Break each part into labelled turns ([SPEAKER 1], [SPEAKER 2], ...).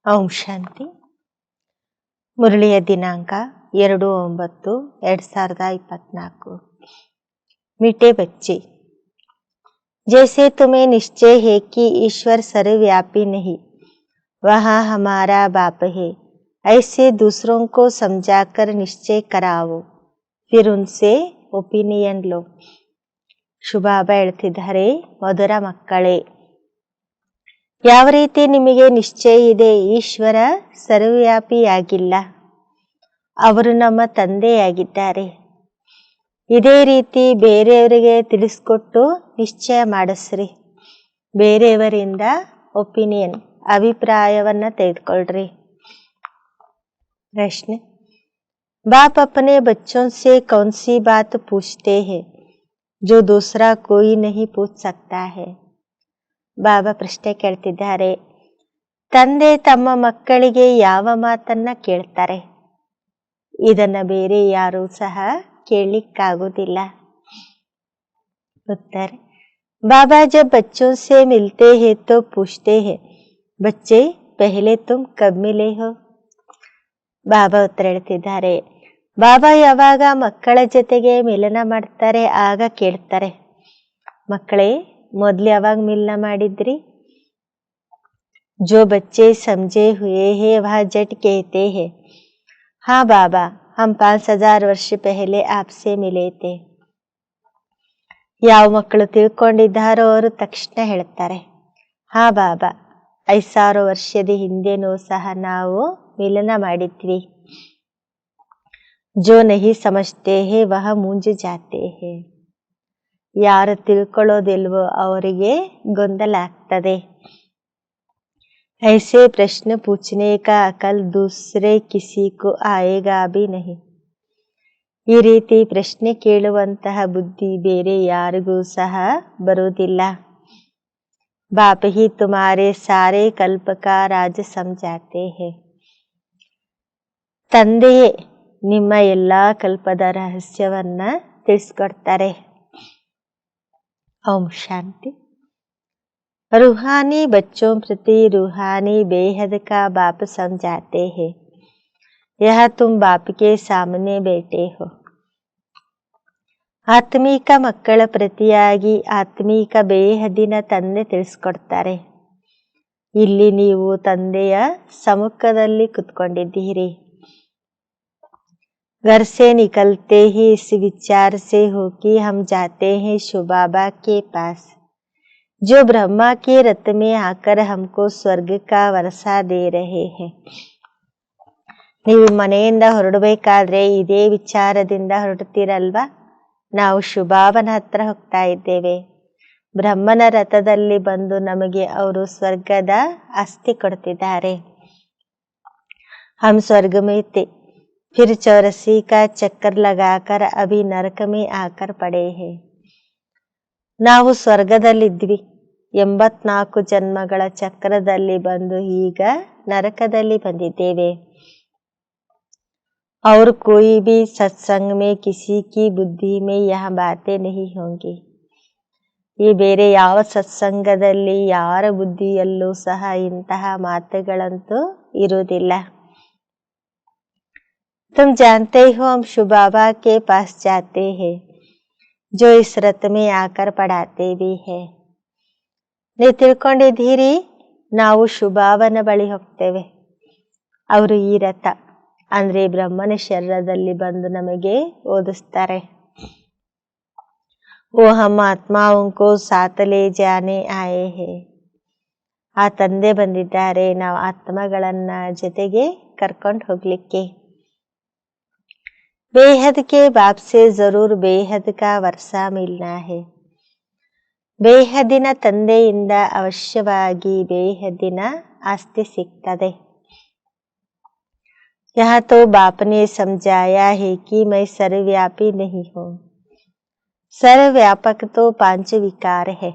[SPEAKER 1] ಓಂ ಶಾಂತಿ. ಮುರಳಿಯ ದಿನಾಂಕ 2/9/2024. मीठे बच्चे, जैसे तुम्हें निश्चय है कि ईश्वर सर्वव्यापी नहीं, वहाँ हमारा बाप है, ऐसे दूसरों को समझाकर निश्चय कराओ, फिर उनसे ಒಪಿನಿಯನ್ लो. ಶುಭಾಬ ಹೇಳ್ತಿದ್ದಾರೆ, ಮಧುರ ಮಕ್ಕಳೇ, ಯಾವ ರೀತಿ ನಿಮಗೆ ನಿಶ್ಚಯ ಇದೆ ಈಶ್ವರ ಸರ್ವವ್ಯಾಪಿಯಾಗಿಲ್ಲ, ಅವರು ನಮ್ಮ ತಂದೆಯಾಗಿದ್ದಾರೆ, ಇದೇ ರೀತಿ ಬೇರೆಯವರಿಗೆ ತಿಳಿಸ್ಕೊಟ್ಟು ನಿಶ್ಚಯ ಮಾಡಿಸ್ರಿ. ಬೇರೆಯವರಿಂದ ಒಪಿನಿಯನ್ ಅಭಿಪ್ರಾಯವನ್ನ ತೆಗೆದುಕೊಳ್ಳ್ರಿ. प्रश्न, बाप अपने बच्चों से कौन सी बात पूछते हैं जो दूसरा कोई नहीं पूछ सकता है? ಬಾಬಾ ಪ್ರಶ್ನೆ ಕೇಳ್ತಿದ್ದಾರೆ, ತಂದೆ ತಮ್ಮ ಮಕ್ಕಳಿಗೆ ಯಾವ ಮಾತನ್ನ ಕೇಳ್ತಾರೆ, ಇದನ್ನ ಬೇರೆ ಯಾರೂ ಸಹ ಕೇಳಲಿಕ್ಕಾಗುವುದಿಲ್ಲ. उत्तर, बाबा जब बच्चों से मिलते हैं तो पूछते हैं, बच्चे पहले तुम कब मिले हो? ಬಾಬಾ ಉತ್ತರ ಹೇಳ್ತಿದ್ದಾರೆ, ಬಾಬಾ ಯಾವಾಗ ಮಕ್ಕಳ ಜೊತೆಗೆ ಮಿಲನ ಮಾಡ್ತಾರೆ ಆಗ ಕೇಳ್ತಾರೆ, ಮಕ್ಕಳೇ ಮೊದಲು ಯಾವಾಗ ಮಿಲನ ಮಾಡಿದ್ರಿ? जो बच्चे समझे हुए हैं वह जट कहते हैं, हाँ बाबा हम 5000 ವರ್ಷ पहले आपसे मिले थे. ಯಾವ ಮಕ್ಕಳು ತಿಳ್ಕೊಂಡಿದ್ದಾರೋ ಅವರು ತಕ್ಷಣ ಹೇಳ್ತಾರೆ, ಹಾ ಬಾಬಾ 5000 ವರ್ಷದ ಹಿಂದೆನೂ ಸಹ ನಾವು ಮಿಲನ ಮಾಡಿದ್ವಿ. जो नहीं समझते हैं वह मूंझ जाते हैं. ಯಾರು ತಿಳ್ಕೊಳ್ಳೋದಿಲ್ವೋ ಅವರಿಗೆ ಗೊಂದಲ ಆಗ್ತದೆ. ऐसे प्रश्न पूछने का अकल दूसरे किसी को आएगा भी नहीं. ಈ ರೀತಿ ಪ್ರಶ್ನೆ ಕೇಳುವಂತಹ ಬುದ್ಧಿ ಬೇರೆ ಯಾರಿಗೂ ಸಹ ಬರುವುದಿಲ್ಲ. बाप ही तुम्हारे सारे कल्प का राज समझाते हैं. ತಂದೆಯೇ ನಿಮ್ಮ ಎಲ್ಲಾ ಕಲ್ಪದ ರಹಸ್ಯವನ್ನ ತಿಳಿಸ್ಕೊಡ್ತಾರೆ. ओम शांति. रूहानी बच्चों प्रति रूहानी बेहद का बाप समझाते हैं, यह तुम बाप के सामने बैठे हो. ಆತ್ಮೀಕ ಮಕ್ಕಳ ಪ್ರತಿಯಾಗಿ ಆತ್ಮೀಕ ಬೇಹದಿನ ತಂದೆ ತಿಳಿಸ್ಕೊಡ್ತಾರೆ, ಇಲ್ಲಿ ನೀವು ತಂದೆಯ ಸಮ್ಮುಖದಲ್ಲಿ ಕುತ್ಕೊಂಡಿದ್ದೀರಿ. घर से निकलते ही इस विचार से हो कि हम जाते हैं शिव बाबा के पास, जो ब्रह्मा के रथ में आकर हमको स्वर्ग का वर्षा दे रहे हैं. ನೀವು ಮನೆಯಿಂದ ಹೊರಡಬೇಕಾದ್ರೆ ಇದೇ ವಿಚಾರದಿಂದ ಹೊರಡ್ತೀರಲ್ವಾ, ನಾವು ಶಿವಬಾಬನ ಹತ್ರ ಹೋಗ್ತಾ ಇದ್ದೇವೆ, ಬ್ರಹ್ಮನ ರಥದಲ್ಲಿ ಬಂದು ನಮಗೆ ಅವರು ಸ್ವರ್ಗದ ಆಸ್ತಿ ಕೊಡ್ತಿದ್ದಾರೆ. हम स्वर्ग में थे, फिर 84 का चक्कर लगाकर अभी नरक में आकर पड़े हैं. ನಾವು ಸ್ವರ್ಗದಲ್ಲಿದ್ವಿ, 84 ಜನ್ಮಗಳ ಚಕ್ರದಲ್ಲಿ ಬಂದು ಈಗ ನರಕದಲ್ಲಿ ಬಂದಿದ್ದೇವೆ. और कोई भी सत्संग में किसी की बुद्धि में यह बातें नहीं होंगी. ಈ ಬೇರೆ ಯಾವ ಸತ್ಸಂಗದಲ್ಲಿ ಯಾರ ಬುದ್ಧಿಯಲ್ಲೂ ಸಹ ಇಂತಹ ಮಾತುಗಳಂತೂ ಇರುವುದಿಲ್ಲ. तुम जानते हो हम शिव बाबा के पास जाते हैं, जो इस रथ में आकर पढ़ाते भी है. ನೀವು ತಿಳ್ಕೊಂಡಿದ್ದೀರಿ, ನಾವು ಶಿವಬಾಬನ ಬಳಿ ಹೋಗ್ತೇವೆ, ಅವರು ಈ ರಥ ಅಂದ್ರೆ ಬ್ರಹ್ಮನ ಶರೀರದಲ್ಲಿ ಬಂದು ನಮಗೆ ಓದಿಸ್ತಾರೆ. ಓ ಹಮ್ ಆತ್ಮಾओं को साथ ले जाने आए हैं. ಆ ತಂದೆ ಬಂದಿದ್ದಾರೆ ನಾವು ಆತ್ಮಗಳನ್ನ ಜೊತೆಗೆ ಕರ್ಕೊಂಡು ಹೋಗ್ಲಿಕ್ಕೆ. बेहद के बाप से जरूर बेहद का वर्षा मिलना है. ಬೇಹದಿನ ತಂದೆಯಿಂದ ಅವಶ್ಯವಾಗಿ ಬೇಹದಿನ ಆಸ್ತಿ ಸಿಗ್ತದೆ. यहाँ तो बाप ने समझाया है कि मैं सर्वव्यापी नहीं हूँ. सर्वव्यापक तो 5 ವಿಕಾರ है.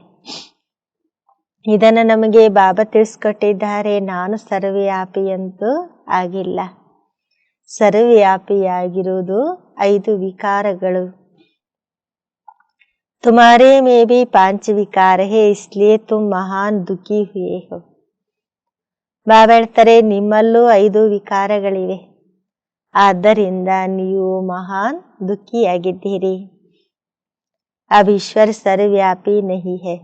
[SPEAKER 1] ಇದನ್ನ ನಮಗೆ ಬಾಬಾ ತಿಳಿಸ್ಕೊಟ್ಟಿದ್ದಾರೆ, ನಾನು ಸರ್ವವ್ಯಾಪಿಯಂತೂ ಆಗಿಲ್ಲ, ಸರ್ವವ್ಯಾಪಿಯಾಗಿರುವುದು 5 ವಿಕಾರಗಳು. तुम्हारे में भी 5 विकार है, इसलिए तुम महान दुखी हुए हो. ಬಾಬಾ ಹೇಳ್ತಾರೆ, ನಿಮ್ಮಲ್ಲೂ 5 ವಿಕಾರಗಳಿವೆ, ಆದ್ದರಿಂದ ನೀವು ಮಹಾನ್ ದುಃಖಿಯಾಗಿದ್ದೀರಿ. अब ईश्वर सर्वव्यापी नहीं है,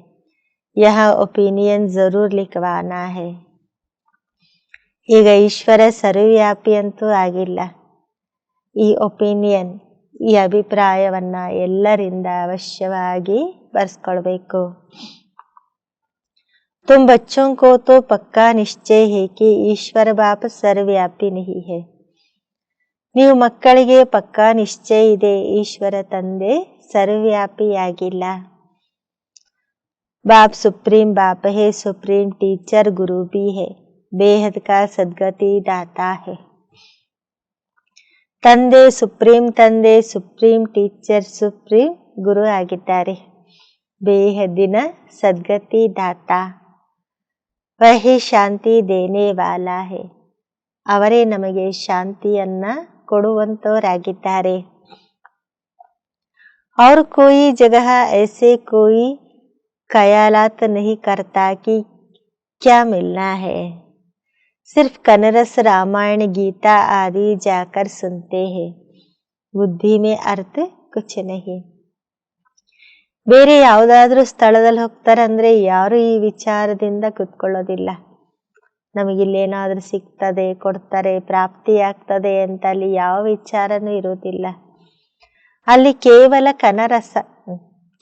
[SPEAKER 1] यह ओपिनियन जरूर लिखवाना है. ಈಗ ಈಶ್ವರ ಸರ್ವವ್ಯಾಪಿ ಅಂತೂ ಆಗಿಲ್ಲ. ಈ ಒಪಿನಿಯನ್, ಈ ಅಭಿಪ್ರಾಯವನ್ನ ಎಲ್ಲರಿಂದ ಅವಶ್ಯವಾಗಿ ಬರ್ಸ್ಕೊಳ್ಬೇಕು. तुम बच्चों को तो पक्का निश्चय है कि ईश्वर बाप सर्वव्यापी नहीं है. ನೀವು ಮಕ್ಕಳಿಗೆ ಪಕ್ಕಾ ನಿಶ್ಚಯ ಇದೆ, ಈಶ್ವರ ತಂದೆ ಸರ್ವವ್ಯಾಪಿಯಾಗಿಲ್ಲ. बाप सुप्रीम बाप है, सुप्रीम टीचर गुरु भी है, बेहद का सद्गति दाता है. ತಂದೆ ಸುಪ್ರೀಂ ಟೀಚರ್, ಸುಪ್ರೀಂ ಗುರು ಆಗಿದ್ದಾರೆ. ಬೇಹದ್ದಿನ ಸದ್ಗತಿ ದಾತ, ವಹಿ ಶಾಂತಿ ದೇನೆ ವಾಲಾ ಹೈ, ಅವರೇ ನಮಗೆ ಶಾಂತಿಯನ್ನ ಕೊಡುವಂತವರಾಗಿದ್ದಾರೆ. और कोई जगह ऐसे कोई ख्यालात नहीं करता कि क्या मिलना है. सिर्फ कनरस रामायण गीता आदि जाकर सुनते हैं, बुद्धि में अर्थ कुछ नहीं. ಬೇರೆ ಯಾವುದಾದ್ರೂ ಸ್ಥಳದಲ್ಲಿ ಹೋಗ್ತಾರಂದ್ರೆ ಯಾರು ಈ ವಿಚಾರದಿಂದ ಕೂತ್ಕೊಳ್ಳೋದಿಲ್ಲ. ನಮಗಿಲ್ಲೇನಾದ್ರೂ ಸಿಗ್ತದೆ, ಕೊಡ್ತಾರೆ, ಪ್ರಾಪ್ತಿ ಆಗ್ತದೆ ಅಂತ ಅಲ್ಲಿ ಯಾವ ವಿಚಾರನೂ ಇರೋದಿಲ್ಲ. ಅಲ್ಲಿ ಕೇವಲ ಕನರಸ,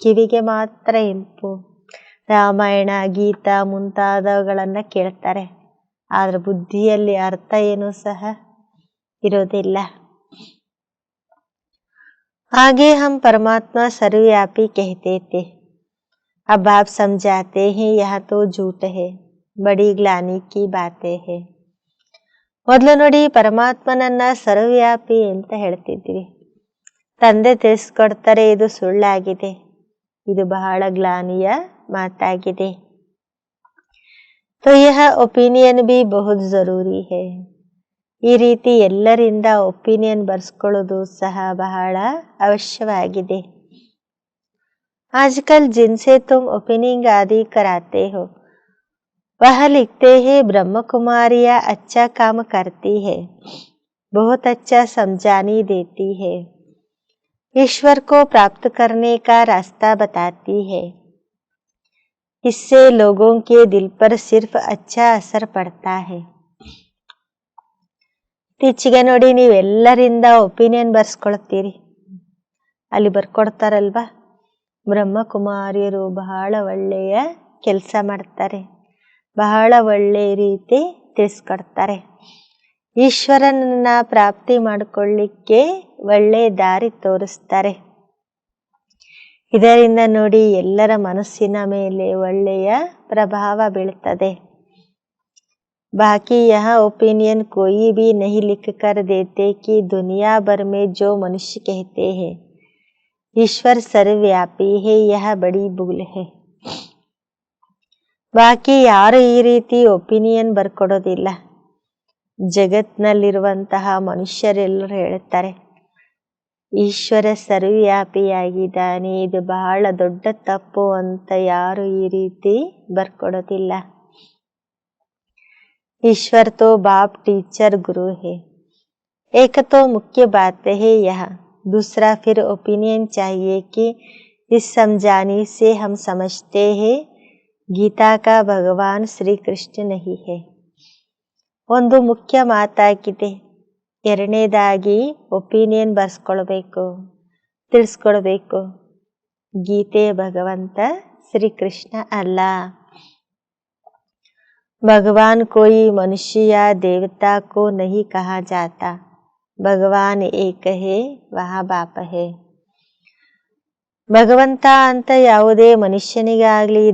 [SPEAKER 1] ಕಿವಿಗೆ ಮಾತ್ರ ಇಂಪು, ರಾಮಾಯಣ ಗೀತಾ ಮುಂತಾದವುಗಳನ್ನ ಕೇಳ್ತಾರೆ. ಆದ್ರೆ ಬುದ್ಧಿಯಲ್ಲಿ ಅರ್ಥ ಏನೂ ಸಹ ಇರೋದಿಲ್ಲ. आगे हम परमात्मा सर्वव्यापी कहते थे, अब आप समझाते हैं यह तो झूठ है, बड़ी ग्लानि की बातें है. ಮೊದಲು ನೋಡಿ, ಪರಮಾತ್ಮನನ್ನ ಸರ್ವವ್ಯಾಪಿ ಅಂತ ಹೇಳ್ತಿದ್ವಿ. ತಂದೆ ತಿಳಿಸ್ಕೊಡ್ತಾರೆ, ಇದು ಸುಳ್ಳಾಗಿದೆ, ಇದು ಬಹಳ ಗ್ಲಾನಿಯ ಮಾತಾಗಿದೆ. तो यह ओपिनियन भी बहुत जरूरी है. ಈ ರೀತಿ ಎಲ್ಲರಿಂದ ಒಪಿನಿಯನ್ ಬರ್ಸ್ಕೊಳ್ಳೋದು ಸಹ ಬಹಳ ಅವಶ್ಯವಾಗಿದೆ. आजकल जिनसे तुम ओपिनियन आदि कराते हो, वह लिखते हैं ब्रह्म कुमारियाँ अच्छा काम करती है, बहुत अच्छा समझानी देती है, ईश्वर को प्राप्त करने का रास्ता बताती है. इससे लोगों के दिल पर सिर्फ अच्छा असर पड़ता है. ಇತ್ತೀಚೆಗೆ ನೋಡಿ, ನೀವೆಲ್ಲರಿಂದ ಒಪಿನಿಯನ್ ಬರ್ಸ್ಕೊಳ್ತೀರಿ. ಅಲ್ಲಿ ಬರ್ಕೊಡ್ತಾರಲ್ವಾ, ಬ್ರಹ್ಮಕುಮಾರಿಯರು ಬಹಳ ಒಳ್ಳೆಯ ಕೆಲಸ ಮಾಡ್ತಾರೆ, ಬಹಳ ಒಳ್ಳೆಯ ರೀತಿ ತಿಳಿಸ್ಕೊಡ್ತಾರೆ, ಈಶ್ವರನನ್ನ ಪ್ರಾಪ್ತಿ ಮಾಡಿಕೊಳ್ಳಿಕ್ಕೆ ಒಳ್ಳೆಯ ದಾರಿ ತೋರಿಸ್ತಾರೆ. ಇದರಿಂದ ನೋಡಿ ಎಲ್ಲರ ಮನಸ್ಸಿನ ಮೇಲೆ ಒಳ್ಳೆಯ ಪ್ರಭಾವ ಬೀಳ್ತದೆ. बाकी यह ओपिनियन कोई भी नहीं लिख कर देते कि दुनिया भर में जो मनुष्य कहते हैं ईश्वर सर्वव्यापी है, यह बड़ी भूल है. ಬಾಕಿ ಯಾರು ಈ ರೀತಿ ಒಪಿನಿಯನ್ ಬರ್ಕೊಡೋದಿಲ್ಲ. ಜಗತ್ನಲ್ಲಿರುವಂತಹ ಮನುಷ್ಯರೆಲ್ಲರೂ ಹೇಳ್ತಾರೆ, ಈಶ್ವರ ಸರ್ವವ್ಯಾಪಿಯಾಗಿದ್ದಾನೆ, ಇದು ಬಹಳ ದೊಡ್ಡ ತಪ್ಪು ಅಂತ ಯಾರು ಈ ರೀತಿ ಬರ್ಕೊಡೋದಿಲ್ಲ. ईश्वर तो बाप टीचर गुरु है. एक तो मुख्य बात है यह, दूसरा फिर ओपिनियन चाहिए कि इस समझाने से हम समझते हैं गीता का भगवान श्री कृष्ण नहीं है. ಒಂದು ಮುಖ್ಯ ಮಾತಾಗಿದೆ. ಎರಡನೇದಾಗಿ ಒಪಿನಿಯನ್ ಬರ್ಸ್ಕೊಳ್ಬೇಕು, ತಿಳಿಸ್ಕೊಡ್ಬೇಕು, ಗೀತೆ ಭಗವಂತ ಶ್ರೀಕೃಷ್ಣ ಅಲ್ಲ. भगवान कोई मनुष्य या देवता को नहीं कहा जाता, भगवान एक है, वह बाप है. ಭಗವಂತ ಅಂತ ಯಾವುದೇ ಮನುಷ್ಯನಿಗಾಗ್ಲಿ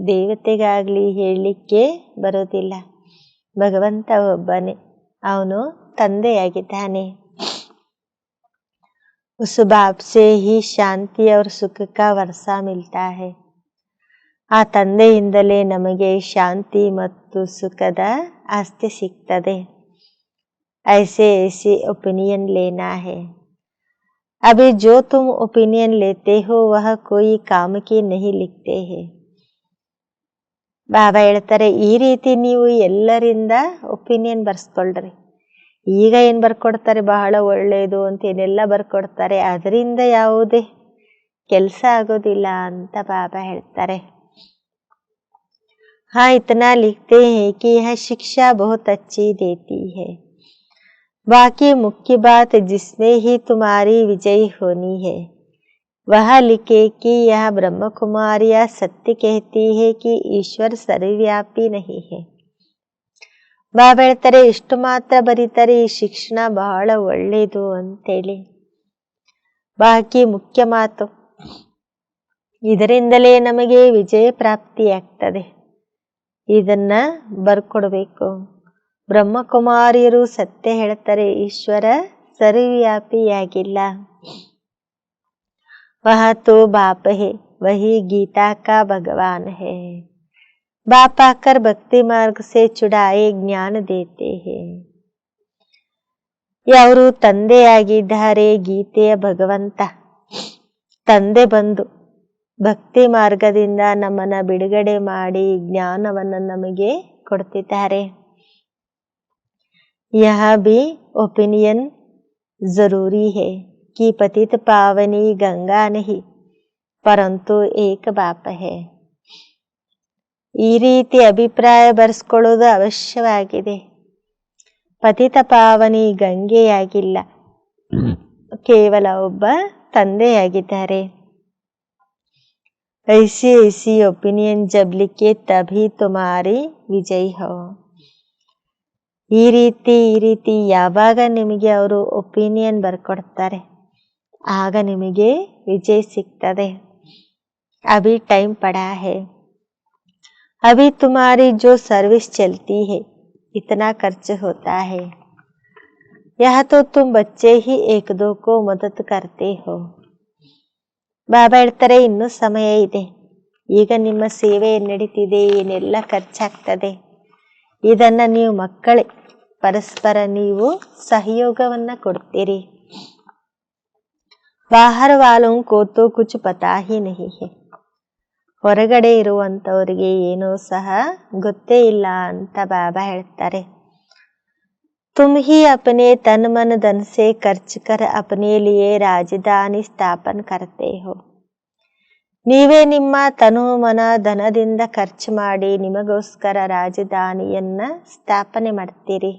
[SPEAKER 1] ದೇವತೆಗಾಗ್ಲಿ ಹೇಳಲಿಕ್ಕೆ ಬರೋದಿಲ್ಲ. ಭಗವಂತ ಒಬ್ಬನೇ, ಅವನು ತಂದೆಯಾಗಿದ್ದಾನೆ. उस बाप से ही शांति और सुख का वर्षा मिलता है. ಆ ತಂದೆಯಿಂದಲೇ ನಮಗೆ ಶಾಂತಿ ಮತ್ತು ಸುಖದ ಆಸ್ತಿ ಸಿಗ್ತದೆ. ऐसे ओपिनियन लेना है. अभी जो तुम ओपिनियन लेते हो वह कोई काम की नहीं लिखते हैं. ಬಾಬಾ ಹೇಳ್ತಾರೆ, ಈ ರೀತಿ ನೀವು ಎಲ್ಲರಿಂದ ಒಪಿನಿಯನ್ ಬರ್ಸ್ಕೊಳ್ರಿ. ಈಗ ಏನು ಬರ್ಕೊಡ್ತಾರೆ, ಬಹಳ ಒಳ್ಳೆಯದು ಅಂತ ಏನೆಲ್ಲ ಬರ್ಕೊಡ್ತಾರೆ, ಅದರಿಂದ ಯಾವುದೇ ಕೆಲಸ ಆಗೋದಿಲ್ಲ ಅಂತ ಬಾಬಾ ಹೇಳ್ತಾರೆ. हाँ इतना लिखते हैं कि यह शिक्षा बहुत अच्छी देती है, बाकी मुख्य बात जिसमें ही तुम्हारी विजयी होनी है वह लिखे कि यह ब्रह्म कुमारियाँ सत्य कहती है कि ईश्वर सर्वव्यापी नहीं है. ಬಾಬಾ ಹೇಳ್ತಾರೆ, ಇಷ್ಟು ಮಾತ್ರ ಬರೀತಾರೆ, ಈ ಶಿಕ್ಷಣ ಬಹಳ ಒಳ್ಳೆಯದು ಅಂತೇಳಿ. ಬಾಕಿ ಮುಖ್ಯ ಮಾತು, ಇದರಿಂದಲೇ ನಮಗೆ ವಿಜಯ ಪ್ರಾಪ್ತಿಯಾಗ್ತದೆ, ಇದನ್ನ ಬರ್ಕೊಡ್ಬೇಕು. ಬ್ರಹ್ಮಕುಮಾರಿಯರು ಸತ್ಯ ಹೇಳ್ತಾರೆ, ಈಶ್ವರ ಸರ್ವವ್ಯಾಪಿಯಾಗಿಲ್ಲ. वह तो बाप है, वही गीता का भगवान है. बाप आकर भक्ति मार्ग से छुड़ाए ज्ञान देते हैं. ಅವರು ತಂದೆಯಾಗಿದ್ದಾರೆ, ಗೀತೆಯ ಭಗವಂತ. ತಂದೆ ಬಂದು ಭಕ್ತಿ ಮಾರ್ಗದಿಂದ ನಮ್ಮನ್ನ ಬಿಡುಗಡೆ ಮಾಡಿ ಜ್ಞಾನವನ್ನು ನಮಗೆ ಕೊಡ್ತಿದ್ದಾರೆ. यह भी ओपिनियन जरूरी है कि पतित पावनी गंगा नहीं परंतु एक बाप है. ಈ ರೀತಿ ಅಭಿಪ್ರಾಯ ಬರೆಸ್ಕೊಳ್ಳೋದು ಅವಶ್ಯವಾಗಿದೆ. ಪತಿತ ಪಾವನಿ ಗಂಗೆಯಾಗಿಲ್ಲ, ಕೇವಲ ಒಬ್ಬ ತಂದೆಯಾಗಿದ್ದಾರೆ. ऐसी ऐसी ओपिनियन जब लिखे तभी तुम्हारी विजय हो. ಈ ರೀತಿ ಯಾವಾಗ ನಿಮಗೆ ಅವರು ಒಪಿನಿಯನ್ ಬರ್ಕೊಡ್ತಾರೆ ಆಗ ನಿಮಗೆ ವಿಜಯ ಸಿಗ್ತದೆ. ಅಭಿ ಟೈಮ್ ಪಡಾ ಹೈ, अभी तुम्हारी जो सर्विस चलती है इतना खर्च होता है, यह तो तुम बच्चे ही एक दो को मदद करते हो. ಬಾಬಾ ಹೇಳ್ತಾರೆ, ಇನ್ನೂ ಸಮಯ ಇದೆ, ಈಗ ನಿಮ್ಮ ಸೇವೆ ನಡೀತಿದೆ, ಏನೆಲ್ಲ ಖರ್ಚಾಗ್ತದೆ, ಇದನ್ನ ನೀವು ಮಕ್ಕಳೇ ಪರಸ್ಪರ ನೀವು ಸಹಯೋಗವನ್ನ ಕೊಡ್ತೀರಿ. ಬಾಹರ್ ವಾಲೋಂ ಕೋ ತೋ ಕುಚ್ ಪತಾ ಹಿ ನಹಿ ಹೈ, ಹೊರಗಡೆ ಇರುವಂತವರಿಗೆ ಏನೂ ಸಹ ಗೊತ್ತೇ ಇಲ್ಲ ಅಂತ ಬಾಬಾ ಹೇಳ್ತಾರೆ. ತುಮ್ ಹಿ ಅಪನೆ ತನ್ ಮನ್ ಧನ್ ಸೆ ಖರ್ಚ್ ಕರ್ ಅಪನೆ ಲಿಯೆ ರಾಜಧಾನಿ ಸ್ಥಾಪನ್ ಕರ್ತೆ ಹೋ. ನೀವೇ ನಿಮ್ಮ ತನು ಮನ ಧನದಿಂದ ಖರ್ಚು ಮಾಡಿ ನಿಮಗೋಸ್ಕರ ರಾಜಧಾನಿಯನ್ನ ಸ್ಥಾಪನೆ ಮಾಡ್ತೀರಿ.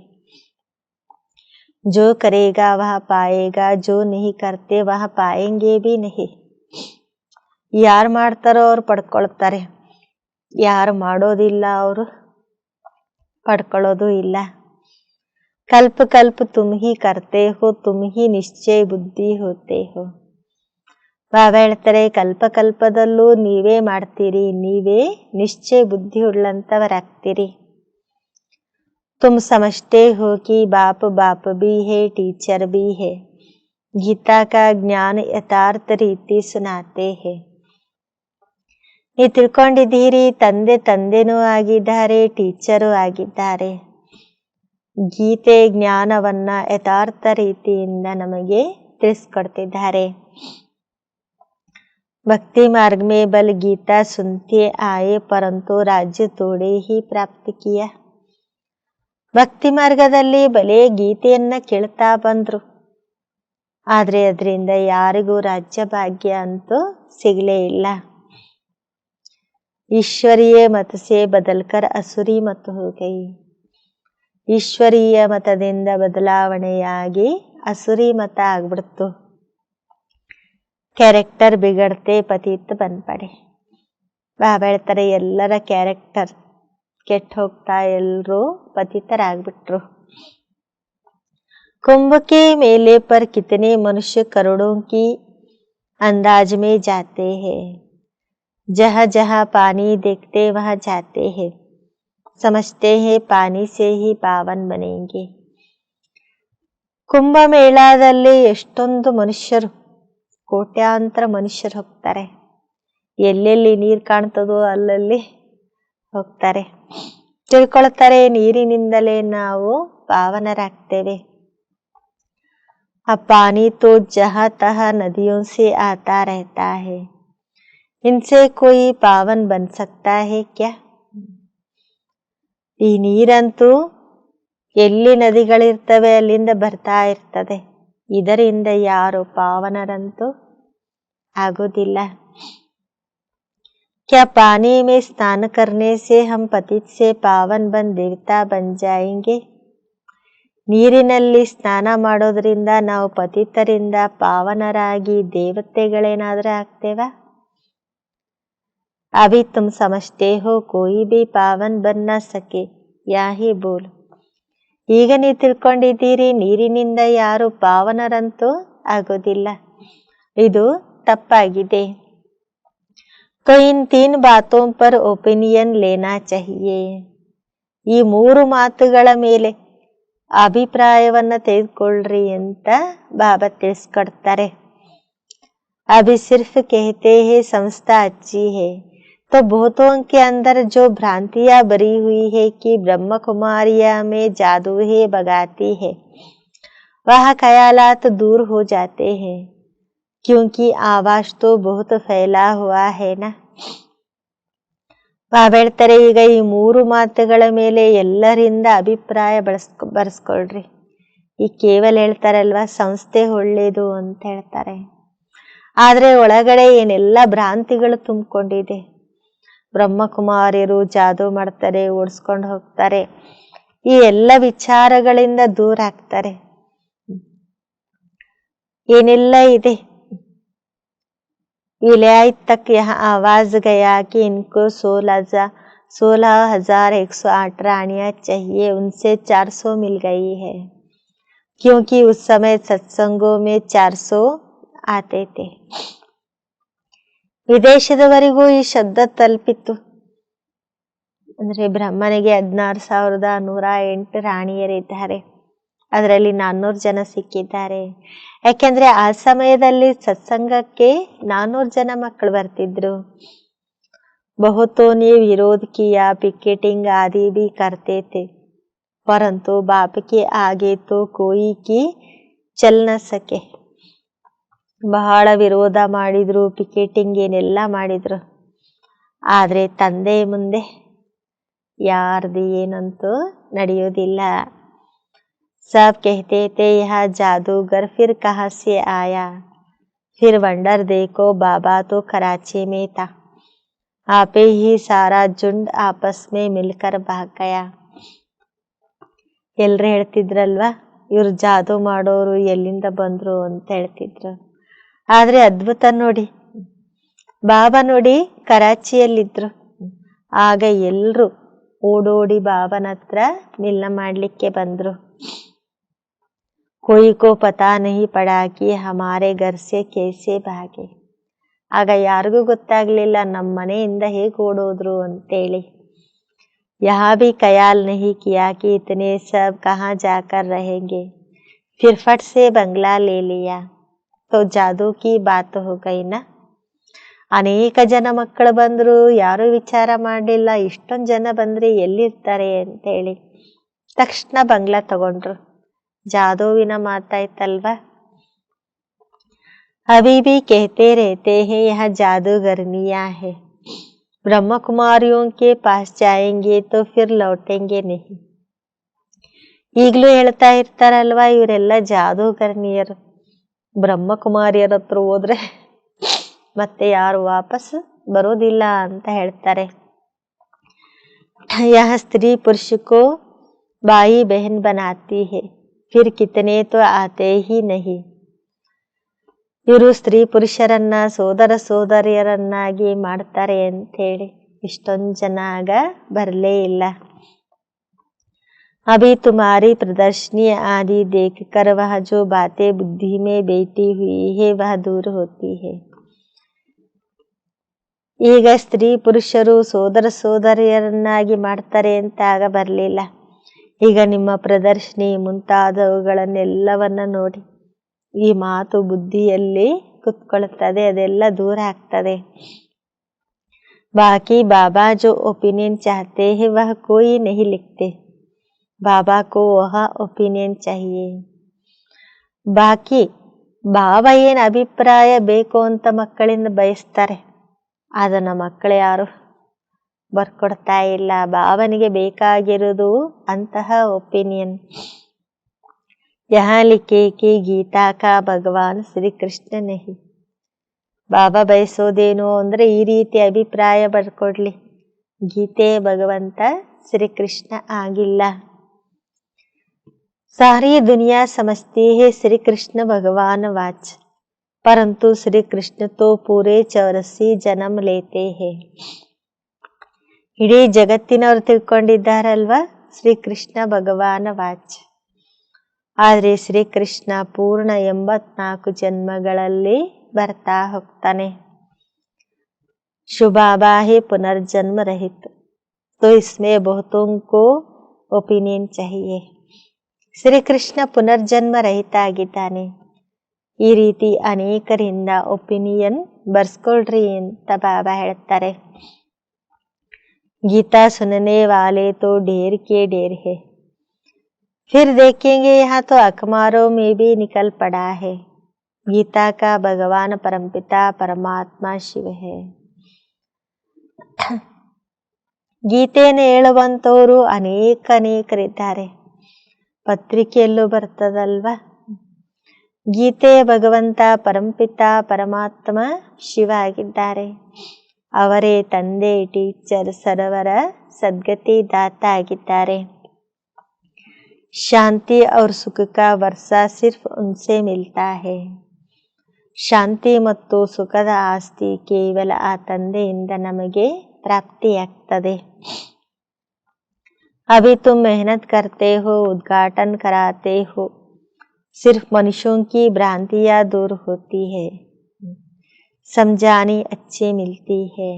[SPEAKER 1] ಜೋ ಕರೇಗಾ ವಹ ಪಾಯೇಗಾ, ಜೋ ನಹಿ ಕರ್ತೆ ವಹ ಪಾಯೆಂಗೆ ಭಿ ನಹಿ. ಯಾರು ಮಾಡ್ತಾರೋ ಅವ್ರು ಪಡ್ಕೊಳ್ತಾರೆ, ಯಾರು ಮಾಡೋದಿಲ್ಲ ಅವರು ಪಡ್ಕೊಳ್ಳೋದು ಇಲ್ಲ. ಕಲ್ಪ ಕಲ್ಪ ತುಮ್ ಹಿ ಕರ್ತೆ ಹೋ, ತುಮ್ ಹಿ ನಿಶ್ಚಯ ಬುದ್ಧಿ ಹೋತೆ ಹೋ. ಬಾಬಾ ಹೇಳ್ತಾರೆ, ಕಲ್ಪ ಕಲ್ಪದಲ್ಲೂ ನೀವೇ ಮಾಡ್ತೀರಿ, ನೀವೇ ನಿಶ್ಚಯ ಬುದ್ಧಿ ಉಳ್ಳಂತವರಾಗ್ತೀರಿ. ತುಮ್ ಸಮಜ್ತೆ ಹೋ ಕಿ ಬಾಪ್ ಬಾಪ್ ಭಿ ಹೇ, ಟೀಚರ್ ಭಿ ಹೇ, ಗೀತಾ ಕಾ ಜ್ಞಾನ ಯಥಾರ್ಥ ರೀತಿ ಸುನಾತೆ ಹೇ. ನೀವು ತಿಳ್ಕೊಂಡಿದ್ದೀರಿ, ತಂದೆ ತಂದೆನೂ ಆಗಿದ್ದಾರೆ, ಟೀಚರು ಆಗಿದ್ದಾರೆ. ಗೀತೆ ಜ್ಞಾನವನ್ನ ಯಥಾರ್ಥ ರೀತಿಯಿಂದ ನಮಗೆ ತಿಳಿಸ್ಕೊಡ್ತಿದ್ದಾರೆ. ಭಕ್ತಿ ಮಾರ್ಗ ಮೇ ಬಲ್ ಗೀತಾ ಸುನ್ತೆ ಆಯೆ ಪರಂತು ರಾಜ್ಯ ತೋಡೆ ಹಿ ಪ್ರಾಪ್ತಿ ಕಿಯ. ಭಕ್ತಿ ಮಾರ್ಗದಲ್ಲಿ ಬಲೆ ಗೀತೆಯನ್ನ ಕೇಳ್ತಾ ಬಂದ್ರು, ಆದ್ರೆ ಅದರಿಂದ ಯಾರಿಗೂ ರಾಜ್ಯ ಭಾಗ್ಯ ಅಂತೂ ಸಿಗಲೇ ಇಲ್ಲ. ಈಶ್ವರೀಯ ಮತ ಸೆ ಬದಲ್ಕರ್ ಅಸುರಿ ಮತ ಹೋ ಗೈ. ಈಶ್ವರೀಯ ಮತದಿಂದ ಬದಲಾವಣೆಯಾಗಿ ಅಸುರಿ ಮತ ಆಗ್ಬಿಡ್ತು. ಕ್ಯಾರೆಕ್ಟರ್ ಬಿಗಡ್ತೆ ಪತಿತ್ ಬನ್ಪಡೆ. ಬಾಬಾ ಹೇಳ್ತಾರೆ, ಎಲ್ಲರ ಕ್ಯಾರೆಕ್ಟರ್ ಕೆಟ್ಟ ಹೋಗ್ತಾ ಎಲ್ಲರೂ ಪತಿತರಾಗ್ಬಿಟ್ರು. कुंभ के मेले पर कितने मनुष्य करोड़ों की अंदाज में जाते हैं, जहाँ जहाँ पानी देखते वहाँ जाते हैं, समझते हैं पानी से ही पावन बनेंगे. ಕುಂಭ ಮೇಳದಲ್ಲಿ ಎಷ್ಟೊಂದು ಮನುಷ್ಯರು, ಕೋಟ್ಯಾಂತರ ಮನುಷ್ಯರು ಹೋಗ್ತಾರೆ. ಎಲ್ಲೆಲ್ಲಿ ನೀರು ಕಾಣ್ತದೋ ಅಲ್ಲಲ್ಲಿ ಹೋಗ್ತಾರೆ. ತಿಳ್ಕೊಳ್ತಾರೆ, ನೀರಿನಿಂದಲೇ ನಾವು ಪಾವನರಾಗ್ತೇವೆ. अब पानी तो जहाँ तहाँ नदियों से आता रहता है, इनसे कोई पावन बन सकता है क्या. ಈ ನೀರಂತೂ ಎಲ್ಲಿ ನದಿಗಳಿರ್ತವೆ ಅಲ್ಲಿಂದ ಬರ್ತಾ ಇರ್ತದೆ. ಇದರಿಂದ ಯಾರು ಪಾವನರಂತೂ ಆಗೋದಿಲ್ಲ. क्या पानी में स्नान करने से हम पतित से पावन बन देवता बन जाएंगे? ನೀರಿನಲ್ಲಿ ಸ್ನಾನ ಮಾಡೋದ್ರಿಂದ ನಾವು ಪತಿತರಿಂದ ಪಾವನರಾಗಿ ದೇವತೆಗಳೇನಾದರೂ ಆಗ್ತೇವಾ? अभी तुम समझते हो कोई भी पावन बन न सके या ही बोल. ಈಗ ನೀವು ತಿಳ್ಕೊಂಡಿದ್ದೀರಿ ನೀರಿನಿಂದ ಯಾರು ಪಾವನರಂತೂ ಆಗೋದಿಲ್ಲ. ಇದು ತಪ್ಪಾಗಿದೆ. तो इन 3 बातों पर ओपिनियन लेना चाहिए. ಈ 3 ಮಾತುಗಳ ಮೇಲೆ ಅಭಿಪ್ರಾಯವನ್ನು ತೆಗೆದುಕೊಳ್ಳ್ರಿ ಅಂತ ಬಾಬಾ ತಿಳಿಸ್ಕೊಡ್ತಾರೆ. अभी सिर्फ कहते हैं संस्था अच्छी है, तो बहुतों के अंदर जो भ्रांतियां भरी हुई है कि ब्रह्म कुमारिया में जादू है भगाती है, वह ख्यालात दूर हो जाते हैं, क्योंकि आवाज तो बहुत फैला हुआ है ना. ಬಾಬಾ ಹೇಳ್ತಾರೆ, ಈಗ ಈ 3 ಮಾತುಗಳ ಮೇಲೆ ಎಲ್ಲರಿಂದ ಅಭಿಪ್ರಾಯ ಬರ್ಸ್ಕೊಳ್ರಿ. ಈ ಕೇವಲ ಹೇಳ್ತಾರಲ್ವಾ ಸಂಸ್ಥೆ ಒಳ್ಳೇದು ಅಂತ ಹೇಳ್ತಾರೆ, ಆದ್ರೆ ಒಳಗಡೆ ಏನೆಲ್ಲ ಭ್ರಾಂತಿಗಳು ತುಂಬಿಕೊಂಡಿದೆ. ಬ್ರಹ್ಮಕುಮಾರಿಯರು ಜಾದೂ ಮಾಡ್ತಾರೆ, ಓಡಿಸ್ಕೊಂಡು ಹೋಗ್ತಾರೆ, ಈ ಎಲ್ಲ ವಿಚಾರಗಳಿಂದ ದೂರ ಆಗ್ತಾರೆ. ಏನೆಲ್ಲ ಇದೆ. विलायत तक यह आवाज गया कि इनको 16,108 रानियां चाहिए, उनसे 400 मिल गई है, क्योंकि उस समय सत्संगों में 400 आते थे. ವಿದೇಶದವರೆಗೂ ಈ ಶಬ್ದ ತಲುಪಿತ್ತು. ಅಂದ್ರೆ ಬ್ರಹ್ಮನಿಗೆ 16,108 ರಾಣಿಯರಿದ್ದಾರೆ, ಅದರಲ್ಲಿ 400 ಜನ ಸಿಕ್ಕಿದ್ದಾರೆ. ಯಾಕೆಂದ್ರೆ ಆ ಸಮಯದಲ್ಲಿ ಸತ್ಸಂಗಕ್ಕೆ 400 ಜನ ಮಕ್ಕಳು ಬರ್ತಿದ್ರು. ಬಹುತೋं ने विरोध किया, पिकेटिंग आदि भी करते थे, परंतु बाप के आगे तो कोई की चल न सके. ಬಹಳ ವಿರೋಧ ಮಾಡಿದ್ರು, ಪಿಕೆಟಿಂಗ್ ಏನೆಲ್ಲ ಮಾಡಿದ್ರು, ಆದ್ರೆ ತಂದೆ ಮುಂದೆ ಯಾರ್ದು ಏನಂತೂ ನಡೆಯೋದಿಲ್ಲ. सब कहते थे यह जादूगर फिर कहाँ से आया, फिर वंडर देखो बाबा तो कराची में था, आपे ही सारा झुंड आपस में मिलकर भाग गया. ಎಲ್ರು ಹೇಳ್ತಿದ್ರಲ್ವಾ ಇವ್ರು ಜಾದೂ ಮಾಡೋರು ಎಲ್ಲಿಂದ ಬಂದ್ರು ಅಂತ ಹೇಳ್ತಿದ್ರು. ಆದ್ರೆ ಅದ್ಭುತ ನೋಡಿ, ಬಾಬಾ ನೋಡಿ ಕರಾಚಿಯಲ್ಲಿದ್ರು. ಆಗ ಎಲ್ರು ಓಡೋಡಿ ಬಾಬನ ಹತ್ರ ಮಿಲನ ಮಾಡ್ಲಿಕ್ಕೆ ಬಂದ್ರು. कोई को पता नहीं पड़ा कि हमारे घर से कैसे भागे. ಆಗ ಯಾರಿಗೂ ಗೊತ್ತಾಗ್ಲಿಲ್ಲ ನಮ್ಮ ಮನೆಯಿಂದ ಹೇಗೆ ಓಡೋದ್ರು ಅಂತೇಳಿ. यहाँ भी ख्याल नहीं किया कि इतने सब कहाँ जाकर रहेंगे, फिर फट से बंगला ले लिया, तो जादू की बात हो गई ना. ಅನೇಕ ಜನ ಮಕ್ಕಳು ಬಂದ್ರು, ಯಾರು ವಿಚಾರ ಮಾಡಲಿಲ್ಲ, ಇಷ್ಟೊಂದು ಜನ ಬಂದ್ರೆ ಎಲ್ಲಿರ್ತಾರೆ ಅಂತೇಳಿ ತಕ್ಷಣ ಬಂಗ್ಲಾ ತಗೊಂಡ್ರು. ಜಾದೂವಿನ ಮಾತಾಯ್ತಲ್ವಾ. अभी भी कहते रहते हैं यह जादूगरनियां है, ब्रह्म कुमारियों के पास जाएंगे तो फिर लौटेंगे नहीं. ಈಗಲೂ ಹೇಳ್ತಾ ಇರ್ತಾರಲ್ವಾ ಇವರೆಲ್ಲ ಜಾದೂಗರ್ನಿಯರು, ಬ್ರಹ್ಮಕುಮಾರಿಯರ ಹತ್ರ ಹೋದ್ರೆ ಮತ್ತೆ ಯಾರು ವಾಪಸ್ ಬರೋದಿಲ್ಲ ಅಂತ ಹೇಳ್ತಾರೆ. यह स्त्री पुरुष को भाई बहन बनाती है, फिर कितने तो आते ही नहीं. ಇವರು ಸ್ತ್ರೀ ಪುರುಷರನ್ನ ಸೋದರ ಸೋದರಿಯರನ್ನಾಗಿ ಮಾಡ್ತಾರೆ ಅಂತ ಹೇಳಿ ಇಷ್ಟೊಂದು ಜನ ಆಗ ಬರಲೇ ಇಲ್ಲ. अभी तुम्हारी प्रदर्शनी आदि देखकर वह जो बातें बुद्धि में बैठी हुई है वह दूर होती है. ಈಗ ಸ್ತ್ರೀ ಪುರುಷರು ಸೋದರ ಸೋದರಿಯರನ್ನಾಗಿ ಮಾಡ್ತಾರೆ ಅಂತ ಆಗ ಬರಲಿಲ್ಲ. ಈಗ ನಿಮ್ಮ ಪ್ರದರ್ಶನಿ ಮುಂತಾದವುಗಳನ್ನೆಲ್ಲವನ್ನ ನೋಡಿ ಈ ಮಾತು ಬುದ್ಧಿಯಲ್ಲಿ ಕುತ್ಕೊಳ್ಳುತ್ತದೆ, ಅದೆಲ್ಲ ದೂರ ಆಗ್ತದೆ. बाकी बाबा जो ओपिनियन चाहते हैं वह कोई नहीं लिखते, बाबा को वह ओपिनियन चाहिए. ಬಾಕಿ ಬಾಬಾ ಏನು ಅಭಿಪ್ರಾಯ ಬೇಕು ಅಂತ ಮಕ್ಕಳಿಂದ ಬಯಸ್ತಾರೆ, ಅದನ್ನ ಮಕ್ಕಳು ಯಾರು ಬರ್ಕೊಡ್ತಾ ಇಲ್ಲ. ಬಾಬನಿಗೆ ಬೇಕಾಗಿರೋದು ಅಂತಹ ಒಪಿನಿಯನ್. ಯಹಾ ಲಿಖೆ ಕಿ ಗೀತಾ ಕಾ ಭಗವಾನ್ ಶ್ರೀ ಕೃಷ್ಣ ನಹಿ. ಬಾಬಾ ಬಯಸೋದೇನು ಅಂದ್ರೆ ಈ ರೀತಿ ಅಭಿಪ್ರಾಯ ಬರ್ಕೊಡ್ಲಿ, ಗೀತೆ ಭಗವಂತ ಶ್ರೀಕೃಷ್ಣ ಆಗಿಲ್ಲ. सारी दुनिया समझती है श्री कृष्ण भगवान वाच, परंतु श्री कृष्ण तो पूरे 84 जन्म लेते हैं. ಇಡೀ ಜಗತ್ತಿನವರು ತಿಳ್ಕೊಂಡಿದ್ದಾರಲ್ವಾ ಶ್ರೀಕೃಷ್ಣ ಭಗವಾನ ವಾಚ್. ಆದರೆ ಶ್ರೀಕೃಷ್ಣ ಪೂರ್ಣ 84 ಜನ್ಮಗಳಲ್ಲಿ ಬರ್ತಾ ಹೋಗ್ತಾನೆ. ಶುಭಾಬಾ ಹೇ ಪುನರ್ಜನ್ಮ ರಹಿತ. तो इसमें बहुतों को ओपिनियन चाहिए. ಶ್ರೀಕೃಷ್ಣ ಪುನರ್ಜನ್ಮ ರಹಿತ ಆಗಿದ್ದಾನೆ. ಈ ರೀತಿ ಅನೇಕರಿಂದ ಒಪಿನಿಯನ್ ಬರ್ಸ್ಕೊಳ್ರಿ ಅಂತ ಬಾಬಾ ಹೇಳ್ತಾರೆ. गीता सुनने वाले तो ढेर के ढेर है, फिर देखेंगे यहाँ तो अखबारों में भी निकल पड़ा है. गीता का भगवान परमपिता परमात्मा शिव है. ಗೀತೆಯನ್ನು ಹೇಳುವಂತವರು ಅನೇಕರಿದ್ದಾರೆ. ಪತ್ರಿಕೆಯಲ್ಲೂ ಬರ್ತದಲ್ವಾ, ಗೀತೆ ಭಗವಂತ ಪರಂಪಿತ ಪರಮಾತ್ಮ ಶಿವ ಆಗಿದ್ದಾರೆ. ಅವರೇ ತಂದೆ, ಟೀಚರ್, ಸರ್ವರ ಸದ್ಗತಿ ದಾತ ಆಗಿದ್ದಾರೆ. ಶಾಂತಿ और ಸುಖ का वर्षा सिर्फ उनसे मिलता है. ಶಾಂತಿ ಮತ್ತು ಸುಖದ ಆಸ್ತಿ ಕೇವಲ ಆ ತಂದೆಯಿಂದ ನಮಗೆ ಪ್ರಾಪ್ತಿಯಾಗ್ತದೆ. अभी तुम मेहनत करते हो, उद्घाटन कराते हो, सिर्फ मनुष्यों की भ्रांतियां दूर होती है, समझानी अच्छी मिलती है.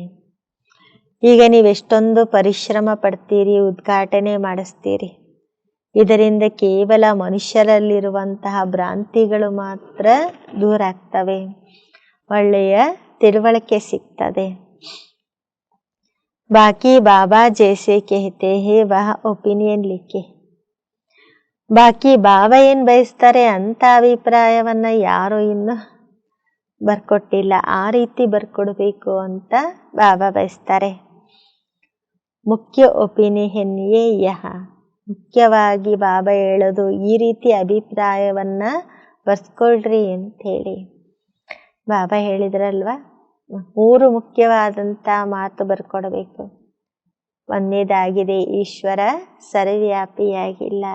[SPEAKER 1] ಈಗ ನೀವೆಷ್ಟೊಂದು ಪರಿಶ್ರಮ ಪಡ್ತೀರಿ, ಉದ್ಘಾಟನೆ ಮಾಡಿಸ್ತೀರಿ. ಇದರಿಂದ ಕೇವಲ ಮನುಷ್ಯರಲ್ಲಿರುವಂತಹ ಭ್ರಾಂತಿಗಳು ಮಾತ್ರ ದೂರ ಆಗ್ತವೆ, ಒಳ್ಳೆಯ ತಿಳುವಳಿಕೆ ಸಿಗ್ತದೆ. ಬಾಕಿ ಬಾಬಾ ಜೈಸೆ कहते हैं वह ಒಪಿನಿಯನ್ लिखे. ಬಾಕಿ ಬಾಬಾ ಏನ್ ಬಯಸ್ತಾರೆ ಅಂತ ಅಭಿಪ್ರಾಯವನ್ನ ಯಾರು ಇನ್ನು ಬರ್ಕೊಟ್ಟಿಲ್ಲ. ಆ ರೀತಿ ಬರ್ಕೊಡ್ಬೇಕು ಅಂತ ಬಾಬಾ ಬಯಸ್ತಾರೆ. ಮುಖ್ಯ ಒಪಿನಿಯನ್ ಯೇ ಯಹ. ಮುಖ್ಯವಾಗಿ ಬಾಬಾ ಹೇಳೋದು ಈ ರೀತಿ ಅಭಿಪ್ರಾಯವನ್ನ ಬರ್ಸ್ಕೊಳ್ರಿ ಅಂತ ಹೇಳಿ. ಬಾಬಾ ಹೇಳಿದ್ರಲ್ವಾ, 3 ಮುಖ್ಯವಾದಂತ ಮಾತು ಬರ್ಕೊಡ್ಬೇಕು. ಒಂದನೇದಾಗಿದೆ ಈಶ್ವರ ಸರ್ವವ್ಯಾಪಿಯಾಗಿಲ್ಲ.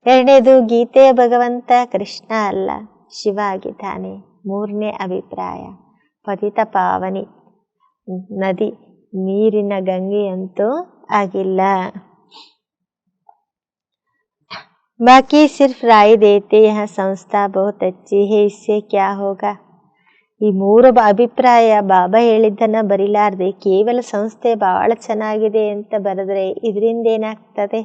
[SPEAKER 1] ಎರಡನೇದು ಗೀತೆ ಭಗವಂತ ಕೃಷ್ಣ ಅಲ್ಲ, ಶಿವ ಆಗಿದ್ದಾನೆ. ಮೂರನೇ ಅಭಿಪ್ರಾಯ ಪತಿತ ಪಾವನಿ ನದಿ, ನೀರಿನ ಗಂಗೆಯಂತೂ ಆಗಿಲ್ಲ. बाकी सिर्फ राय देते यह संस्था बहुत अच्छी है, इससे क्या होगा. ಈ 3 ಅಭಿಪ್ರಾಯ ಬಾಬಾ ಹೇಳಿದ್ದನ್ನ ಬರಿಲಾರ್ದೆ ಕೇವಲ ಸಂಸ್ಥೆ ಬಹಳ ಚೆನ್ನಾಗಿದೆ ಅಂತ ಬರೆದ್ರೆ ಇದರಿಂದ ಏನಾಗ್ತದೆ.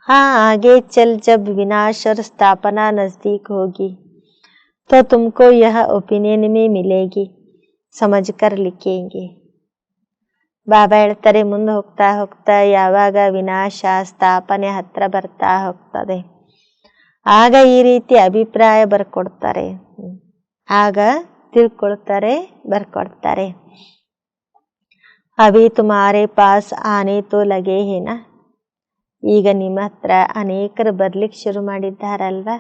[SPEAKER 1] हाँ आगे चल जब विनाश और स्थापना नजदीक होगी तो तुमको यह ओपिनियन में मिलेगी, समझ कर लिखेंगे. ಬಾಬಾ ಹೇಳ್ತಾರೆ, ಮುಂದೆ ಹೋಗ್ತಾ ಹೋಗ್ತಾ ಯಾವಾಗ ವಿನಾಶ ಸ್ಥಾಪನೆ ಹತ್ರ ಬರ್ತಾ ಹೋಗ್ತದೆ ಆಗ ಈ ರೀತಿ ಅಭಿಪ್ರಾಯ ಬರ್ಕೊಡ್ತಾರೆ, ಆಗ ತಿಳ್ಕೊಳ್ತಾರೆ, ಬರ್ಕೊಡ್ತಾರೆ. ಅಭಿ ತುಮಾರೆ ಪಾಸ್ ಆನೆ ತೋ ಲಗೆ ಹೇನಾ. ಈಗ ನಿಮ್ಮ ಹತ್ರ ಅನೇಕರು ಬರ್ಲಿಕ್ಕೆ ಶುರು ಮಾಡಿದ್ದಾರಲ್ವಾ.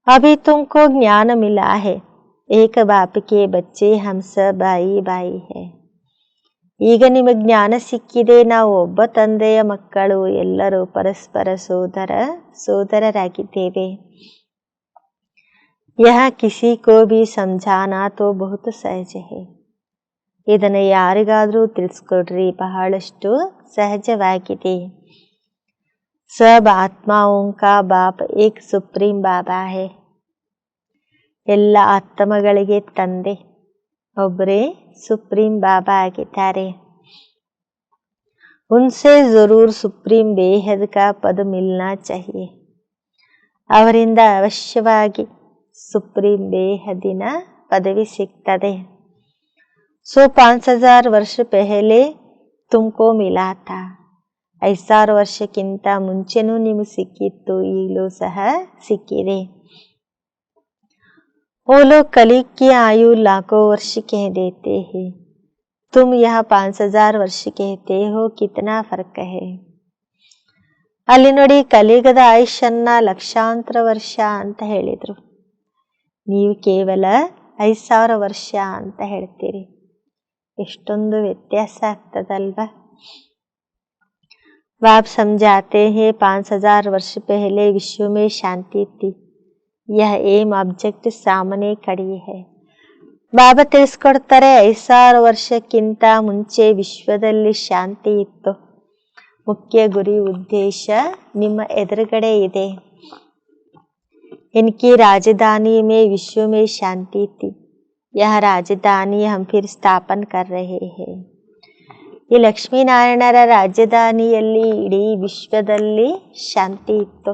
[SPEAKER 1] ಅಭಿ ತುಮಕೋ ಜ್ಞಾನ ಮಿಲಾ ಹೇ, ಏಕ ಬಾಪ್ ಕೆ ಬಚ್ಚೆ ಹಮ್ ಸಬ್ ಬಾಯಿ ಬಾಯಿ ಹೇ. ಈಗ ನಿಮಗೆ ಜ್ಞಾನ ಸಿಕ್ಕಿದೆ, ನಾವು ಒಬ್ಬ ತಂದೆಯ ಮಕ್ಕಳು, ಎಲ್ಲರೂ ಪರಸ್ಪರ ಸೋದರರಾಗಿದ್ದೇವೆ. ಯಹ ಕಿಸಿ ಕೋ ಭಿ ಸಮझाना तो बहुत सहज है. ಇದನ್ನು ಯಾರಿಗಾದ್ರೂ ತಿಳಿಸ್ಕೊಡ್ರಿ, ಬಹಳಷ್ಟು ಸಹಜವಾಗಿದೆ. ಸಬ್ ಆತ್ಮಾओं का बाप एक सुप्रीम बाबा है. ಎಲ್ಲ ಆತ್ಮಗಳಿಗೆ ತಂದೆ ಒಬ್ಬರೇ ಸುಪ್ರೀಂ ಬಾಬಾ ಆಗಿದ್ದಾರೆ. ಉನ್ಸೆ ಜರೂರ್ ಸುಪ್ರೀಂ ಬೇಹದ್ ಕಾ ಪದ ಮಿಲ್ನಾ ಚಾಹಿಯೆ. ಅವರಿಂದ ಅವಶ್ಯವಾಗಿ ಸುಪ್ರೀಂ ಬೇಹದಿನ ಪದವಿ ಸಿಗ್ತದೆ. ಸೋ 5000 ವರ್ಷ ಪೆಹಲೆ ತುಮಕೋ ಮಿಲಾ ಥಾ. 5000 ವರ್ಷಕ್ಕಿಂತ ಮುಂಚೆನೂ ನಿಮಗೆ ಸಿಕ್ಕಿತ್ತು, ಈಗಲೂ ಸಹ ಸಿಕ್ಕಿದೆ. वो लोग कलीग की आयु लाखों वर्ष कह देते हैं, तुम यह 5000 ವರ್ಷ कहते हो कितना फर्क है। ಅಲ್ಲಿ ನೋಡಿ ಕಲಿಯುಗದ ಆಯುಷ್ಯನ್ನ ಲಕ್ಷಾಂತರ ವರ್ಷ ಅಂತ ಹೇಳಿದ್ರು, ನೀವು ಕೇವಲ 5000 ವರ್ಷ ಅಂತ ಹೇಳ್ತೀರಿ. ಎಷ್ಟೊಂದು ವ್ಯತ್ಯಾಸ ಆಗ್ತದಲ್ವಾ. बाप समझाते हैं 5000 वर्ष पहले विश्व में शांति थी, यह एम ऑब्जेक्ट सामने खड़ी है. ಬಾಬಾ ತಿಳಿಸ್ಕೊಡ್ತಾರೆ, 5000 ವರ್ಷಕ್ಕಿಂತ ಮುಂಚೆ ವಿಶ್ವದಲ್ಲಿ ಶಾಂತಿ ಇತ್ತು, ಮುಖ್ಯ ಗುರಿ ಉದ್ದೇಶ ನಿಮ್ಮ ಎದುರುಗಡೆ ಇದೆ. इनकी राजधानी में विश्व में शांति थी, यह राजधानी हम फिर स्थापन कर रहे हैं. ಈ ಲಕ್ಷ್ಮೀನಾರಾಯಣರ ರಾಜಧಾನಿಯಲ್ಲಿ ಇಡೀ ವಿಶ್ವದಲ್ಲಿ ಶಾಂತಿ ಇತ್ತು,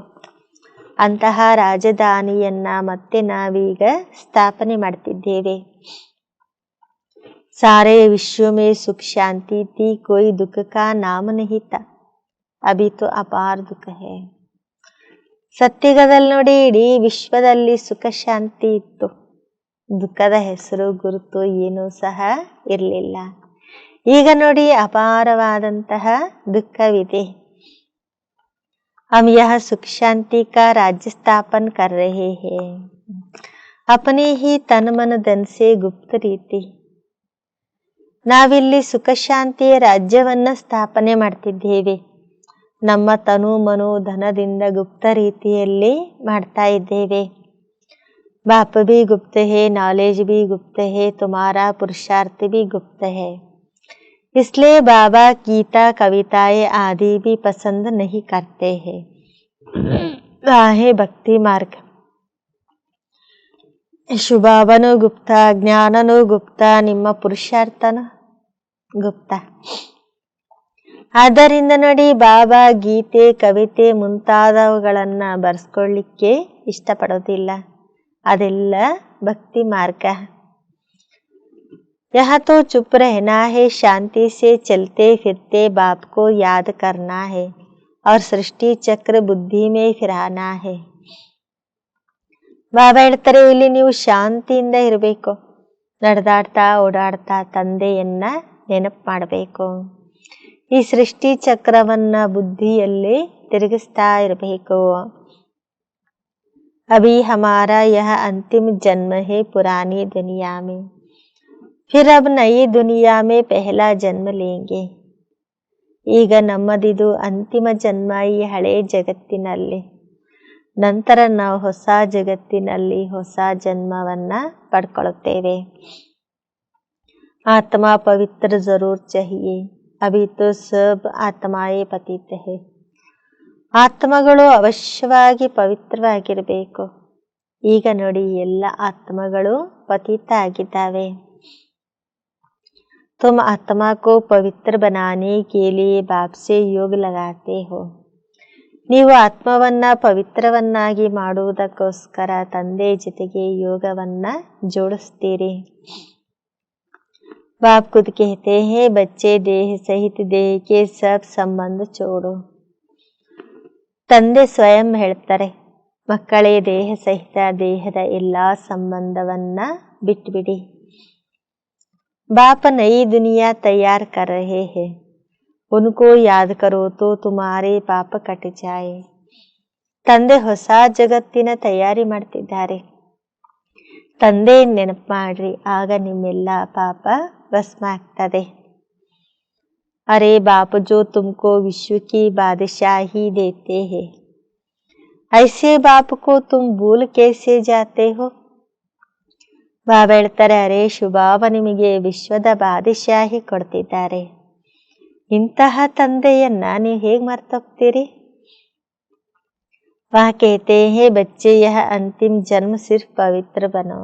[SPEAKER 1] ಅಂತಹ ರಾಜಧಾನಿಯನ್ನ ಮತ್ತೆ ನಾವೀಗ ಸ್ಥಾಪನೆ ಮಾಡ್ತಿದ್ದೇವೆ. सारे विश्व में सुख शांति थी, कोई दुख का नाम नहीं था, अभी तो अपार दुख है. ಸತ್ಯುಗದಲ್ಲಿ ನೋಡಿ ಇಡೀ ವಿಶ್ವದಲ್ಲಿ ಸುಖ ಶಾಂತಿ ಇತ್ತು, ದುಃಖದ ಹೆಸರು ಗುರುತು ಏನೂ ಸಹ ಇರಲಿಲ್ಲ. ಈಗ ನೋಡಿ ಅಪಾರವಾದಂತಹ ದುಃಖವಿದೆ. हम यह सुख शांति का राज्य स्थापन कर रहे हैं, अपने ही तन मन धन से गुप्त ರೀತಿ. ನಾವಿಲ್ಲಿ ಸುಖ ಶಾಂತಿಯ ರಾಜ್ಯವನ್ನ ಸ್ಥಾಪನೆ ಮಾಡ್ತಿದ್ದೇವೆ, ನಮ್ಮ ತನು ಮನು ಧನದಿಂದ ಗುಪ್ತ ರೀತಿಯಲ್ಲಿ ಮಾಡ್ತಾ ಇದ್ದೇವೆ. बाप भी गुप्त है, नॉलेज भी गुप्त है, तुम्हारा पुरुषार्थ भी गुप्त है. इसलिए बाबा गीता कविताएं आदि भी पसंद नहीं करते हैं. है भक्ति मार्ग. ಶುಭಾವನು ಗುಪ್ತ, ಜ್ಞಾನನು ಗುಪ್ತ, ನಿಮ್ಮ ಪುರುಷಾರ್ಥನು ಗುಪ್ತ. ಆದ್ದರಿಂದ ನೋಡಿ ಬಾಬಾ ಗೀತೆ ಕವಿತೆ ಮುಂತಾದವುಗಳನ್ನ ಬರ್ಸ್ಕೊಳ್ಳಿಕ್ಕೆ ಇಷ್ಟಪಡೋದಿಲ್ಲ, ಅದೆಲ್ಲ ಭಕ್ತಿ ಮಾರ್ಗ. यहाँ तो चुप रहना है, शांति से चलते फिरते बाप को याद करना है और सृष्टि चक्र बुद्धि में फिराना है. ಬಾಬಾ ಹೇಳ್ತಾರೆ, ಇಲ್ಲಿ ನೀವು ಶಾಂತಿಯಿಂದ ಇರಬೇಕು, ನಡೆದಾಡ್ತಾ ಓಡಾಡ್ತಾ ತಂದೆಯನ್ನ ನೆನಪು ಮಾಡಬೇಕು, ಈ ಸೃಷ್ಟಿ ಚಕ್ರವನ್ನ ಬುದ್ಧಿಯಲ್ಲಿ ತಿರುಗಿಸ್ತಾ ಇರಬೇಕು. अभी हमारा यह अंतिम जन्म है पुरानी दुनिया में, फिर अब नई दुनिया में पहला जन्म लेंगे. ಈಗ ನಮ್ಮದಿದು ಅಂತಿಮ ಜನ್ಮ ಈ ಹಳೆ ಜಗತ್ತಿನಲ್ಲಿ, ನಂತರ ನಾವು ಹೊಸ ಜಗತ್ತಿನಲ್ಲಿ ಹೊಸ ಜನ್ಮವನ್ನ ಪಡ್ಕೊಳ್ಳುತ್ತೇವೆ. ಆತ್ಮ ಪವಿತ್ರ ಜರೂರ್ चाहिए, अभी तो सब ಆತ್ಮಾಯೇ ಪತಿತ है. ಆತ್ಮಗಳು ಅವಶ್ಯವಾಗಿ ಪವಿತ್ರವಾಗಿರಬೇಕು. ಈಗ ನೋಡಿ ಎಲ್ಲ ಆತ್ಮಗಳು ಪತಿತ ಆಗಿದ್ದಾವೆ. तुम आत्मा को पवित्र बनाने के लिए बाप से योग लगाते हो. ನೀವು ಆತ್ಮವನ್ನ ಪವಿತ್ರವನ್ನಾಗಿ ಮಾಡುವುದಕ್ಕೋಸ್ಕರ ತಂದೆ ಜೊತೆಗೆ ಯೋಗವನ್ನ ಜೋಡಿಸ್ತೀರಿ. बाप खुद कहते हैं, बच्चे देह सहित देह के सब संबंध छोड़ो. ತಂದೆ ಸ್ವಯಂ ಹೇಳ್ತಾರೆ, ಮಕ್ಕಳೇ ದೇಹ ಸಹಿತ ದೇಹದ ಎಲ್ಲಾ ಸಂಬಂಧವನ್ನ ಬಿಟ್ಬಿಡಿ. बाप नई दुनिया तैयार कर रहे हैं, उनको याद करो तो तुम्हारे पाप कट जाए. ತಂದೆ ಹೊಸ ಜಗತ್ತಿನ ತಯಾರಿ ಮಾಡ್ತಿದ್ದಾರೆ, ತಂದೆ ನೆನಪು ಮಾಡ್ರಿ, ಆಗ ನಿಮ್ಮೆಲ್ಲ ಪಾಪ ಭಸ್ಮ ಆಗ್ತದೆ. अरे बाप जो तुमको विश्व की बादशाही देते हैं, ऐसे बाप को तुम भूल कैसे जाते हो. ಬಾಬಾ ಹೇಳ್ತಾರೆ, ಅರೇ ಶುಭಾವ ನಿಮಗೆ ವಿಶ್ವದ ಬಾದಶಾಹಿ ಕೊಡ್ತಿದ್ದಾರೆ, ಇಂತಹ ತಂದೆಯನ್ನ ನೀವು ಹೇಗೆ ಮರ್ತೋಗ್ತೀರಿ. वह कहते हैं, बच्चे यह अंतिम जन्म सिर्फ पवित्र बनो,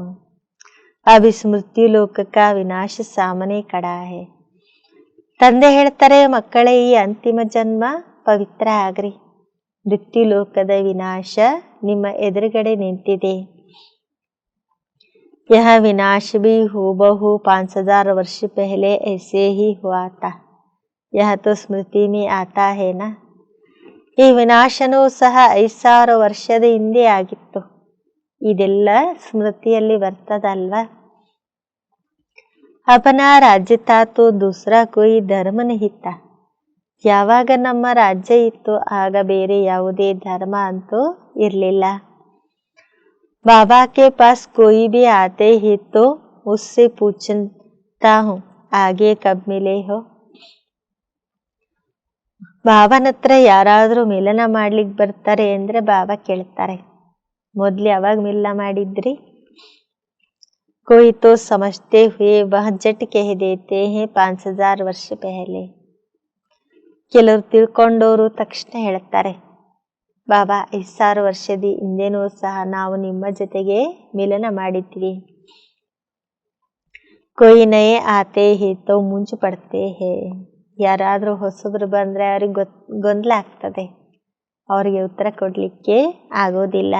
[SPEAKER 1] अब इस मृत्यु लोक का विनाश सामने खड़ा है. ತಂದೆ ಹೇಳ್ತಾರೆ, ಮಕ್ಕಳೇ ಈ ಅಂತಿಮ ಜನ್ಮ ಪವಿತ್ರ ಆಗ್ರಿ, ಮೃತ್ಯು ಲೋಕದ ವಿನಾಶ ನಿಮ್ಮ ಎದುರುಗಡೆ ನಿಂತಿದೆ. यह विनाश भी हूबहू 5000 वर्ष पहले ऐसे ही हुआ था, यह तो स्मृति में आता है ना. ಈ ವಿನಾಶನೂ ಸಹ 5000 ವರ್ಷದ ಹಿಂದೆ ಆಗಿತ್ತು, ಇದೆಲ್ಲ ಸ್ಮೃತಿಯಲ್ಲಿ ಬರ್ತದಲ್ವಾ. अपना राज्य था तो दूसरा कोई धर्म नहीं था. ಯಾವಾಗ ನಮ್ಮ ರಾಜ್ಯ ಇತ್ತು ಆಗ ಬೇರೆ ಯಾವುದೇ ಧರ್ಮ ಅಂತೂ ಇರಲಿಲ್ಲ. बाबा के पास कोई भी आते ही तो उससे पूछता हूँ आगे कब मिले हो. ಬಾಬನ ಹತ್ರ ಯಾರಾದರೂ ಮಿಲನ ಮಾಡ್ಲಿಕ್ಕೆ ಬರ್ತಾರೆ ಅಂದ್ರೆ ಬಾಬಾ ಕೇಳ್ತಾರೆ, ಮೊದ್ಲು ಯಾವಾಗ ಮಿಲನ ಮಾಡಿದ್ರಿ. कोई तो समझते हुए वह झट कह देते हैं 5000 ವರ್ಷ पहले. ಕೆಲವರು ತಿಳ್ಕೊಂಡವರು ತಕ್ಷಣ ಹೇಳ್ತಾರೆ, ಬಾಬಾ 5000 ವರ್ಷದ ಹಿಂದೆನೂ ಸಹ ನಾವು ನಿಮ್ಮ ಜೊತೆಗೆ ಮಿಲನ ಮಾಡಿದ್ವಿ. कोई नए आते ही तो ಮುಂಚೆ ಪಡ್ತೆ ಹೇ. ಯಾರಾದರೂ ಹೊಸಬ್ರು ಬಂದರೆ ಅವ್ರಿಗೆ ಗೊಂದಲ ಆಗ್ತದೆ, ಅವರಿಗೆ ಉತ್ತರ ಕೊಡಲಿಕ್ಕೆ ಆಗೋದಿಲ್ಲ.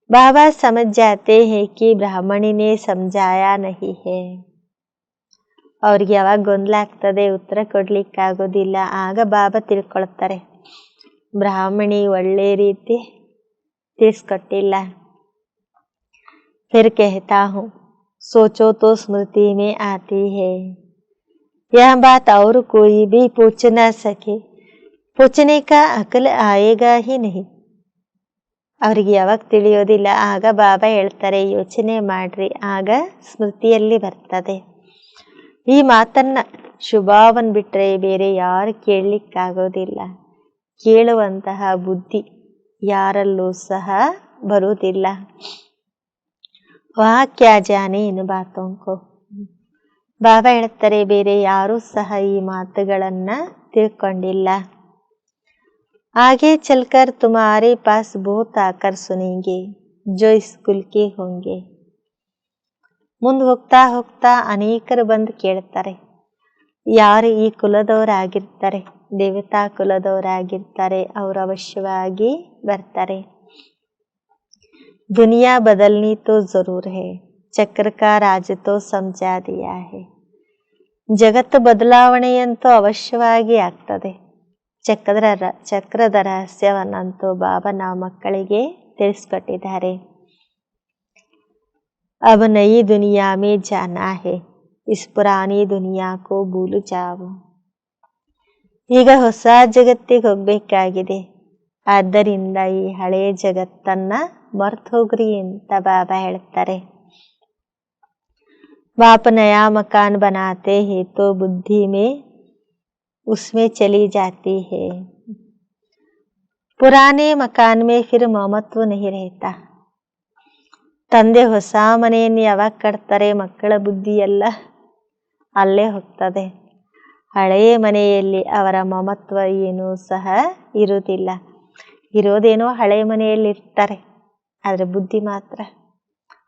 [SPEAKER 1] बाबा समझ जाते हैं कि ब्राह्मणी ने समझाया नहीं है. ಅವ್ರಿಗೆ ಯಾವಾಗ ಗೊಂದಲ ಆಗ್ತದೆ, ಉತ್ತರ ಕೊಡ್ಲಿಕ್ಕೆ ಆಗೋದಿಲ್ಲ, ಆಗ ಬಾಬಾ ತಿಳ್ಕೊಳ್ತಾರೆ, ಬ್ರಾಹ್ಮಣಿ ಒಳ್ಳೆ ರೀತಿ ತಿಳಿಸ್ಕೊಟ್ಟಿಲ್ಲ. फिर कहता हूँ सोचो तो स्मृति में आती है. यह बात और कोई भी पूछ न सके, पूछने का अकल आएगा ही नहीं. ಅವರಿಗೆ ಯಾವಾಗ ತಿಳಿಯೋದಿಲ್ಲ, ಆಗ ಬಾಬಾ ಹೇಳ್ತಾರೆ ಯೋಚನೆ ಮಾಡ್ರಿ, ಆಗ ಸ್ಮೃತಿಯಲ್ಲಿ ಬರ್ತದೆ. ಈ ಮಾತನ್ನ ಶುಭಾವನ್ ಬಿಟ್ರೆ ಬೇರೆ ಯಾರು ಕೇಳಲಿಕ್ಕಾಗೋದಿಲ್ಲ. ಕೇಳುವಂತಹ ಬುದ್ಧಿ ಯಾರಲ್ಲೂ ಸಹ ಬರುವುದಿಲ್ಲ. ವಾ ಕ್ಯಾ ಜಾನೆ ಇನ್ ಬಾತೋಂಕೋ. ಬಾಬಾ ಹೇಳ್ತಾರೆ ಬೇರೆ ಯಾರೂ ಸಹ ಈ ಮಾತುಗಳನ್ನ ತಿಳ್ಕೊಂಡಿಲ್ಲ. आगे चलकर तुम्हारे पास बहुत आकर सुनेंगे जो स्कूल के होंगे. ಮುಂದೆ ಹೋಗ್ತಾ ಹೋಗ್ತಾ ಅನೇಕರು ಬಂದು ಕೇಳ್ತಾರೆ, ಯಾರು ಈ ಕುಲದವರಾಗಿರ್ತಾರೆ, ದೇವತಾ ಕುಲದವರಾಗಿರ್ತಾರೆ, ಅವರು ಅವಶ್ಯವಾಗಿ ಬರ್ತಾರೆ. दुनिया बदलनी तो जरूर है, चक्र का राज तो समझा दिया है. ಜಗತ್ತು ಬದಲಾವಣೆಯಂತೂ ಅವಶ್ಯವಾಗಿ ಆಗ್ತದೆ. ಚಕ್ರದ ರಹಸ್ಯವನ್ನಂತೂ ಬಾಬಾ ನಾವು ಮಕ್ಕಳಿಗೆ ತಿಳಿಸ್ಕೊಟ್ಟಿದ್ದಾರೆ. अब नई दुनिया में जाना है, इस पुरानी दुनिया को भूल जाओ. ಈಗ ಹೊಸ ಜಗತ್ತಿಗೆ ಹೋಗ್ಬೇಕಾಗಿದೆ, ಆದ್ದರಿಂದ ಈ ಹಳೆಯ ಜಗತ್ತನ್ನ ಮರ್ತು ಹೋಗ್ರಿ ಅಂತ ಬಾಬಾ ಹೇಳ್ತಾರೆ. बाप नया मकान बनाते हैं तो बुद्धि में उसमें चली जाती है. पुराने मकान में फिर ममत्व नहीं रहता. ತಂದೆ ಹೊಸ ಮನೆಯನ್ನು ಯಾವಾಗ ಕಟ್ತಾರೆ, ಮಕ್ಕಳ ಬುದ್ಧಿ ಎಲ್ಲ ಅಲ್ಲೇ ಹೋಗ್ತದೆ. ಹಳೆಯ ಮನೆಯಲ್ಲಿ ಅವರ ಮಮತ್ವ ಏನೂ ಸಹ ಇರುವುದಿಲ್ಲ. ಇರೋದೇನೋ ಹಳೆಯ ಮನೆಯಲ್ಲಿ ಇರ್ತಾರೆ, ಆದರೆ ಬುದ್ಧಿ ಮಾತ್ರ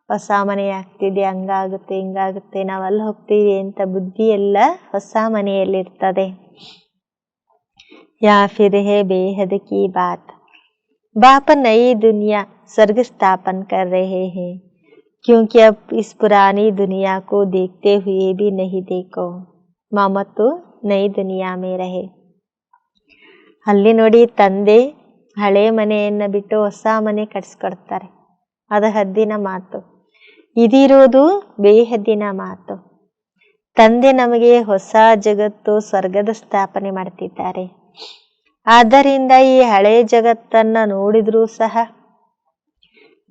[SPEAKER 1] ಹೊಸ ಮನೆ ಆಗ್ತಿದೆ, ಹಂಗಾಗುತ್ತೆ ಹಿಂಗಾಗುತ್ತೆ, ನಾವಲ್ಲಿ ಹೋಗ್ತೀವಿ ಅಂತ ಬುದ್ಧಿ ಎಲ್ಲ ಹೊಸ ಮನೆಯಲ್ಲಿರ್ತದೆ. या फिर है बेहद की बात, बाप नई दुनिया स्वर्ग स्थापन कर रहे हैं, क्योंकि अब इस पुरानी दुनिया को देखते हुए भी नहीं देखो. ಮಮತ್ತು ನೈ ದುನಿಯಾ ಮೇ ರಹೆ. ಅಲ್ಲಿ ನೋಡಿ ತಂದೆ ಹಳೆ ಮನೆಯನ್ನು ಬಿಟ್ಟು ಹೊಸ ಮನೆ ಕಟ್ಸ್ಕೊಡ್ತಾರೆ, ಅದು ಹದ್ದಿನ ಮಾತು. ಇದಿರೋದು ಬೇಹದ್ದಿನ ಮಾತು. ತಂದೆ ನಮಗೆ ಹೊಸ ಜಗತ್ತು ಸ್ವರ್ಗದ ಸ್ಥಾಪನೆ ಮಾಡ್ತಿದ್ದಾರೆ. ಆದ್ದರಿಂದ ಈ ಹಳೆಯ ಜಗತ್ತನ್ನ ನೋಡಿದ್ರೂ ಸಹ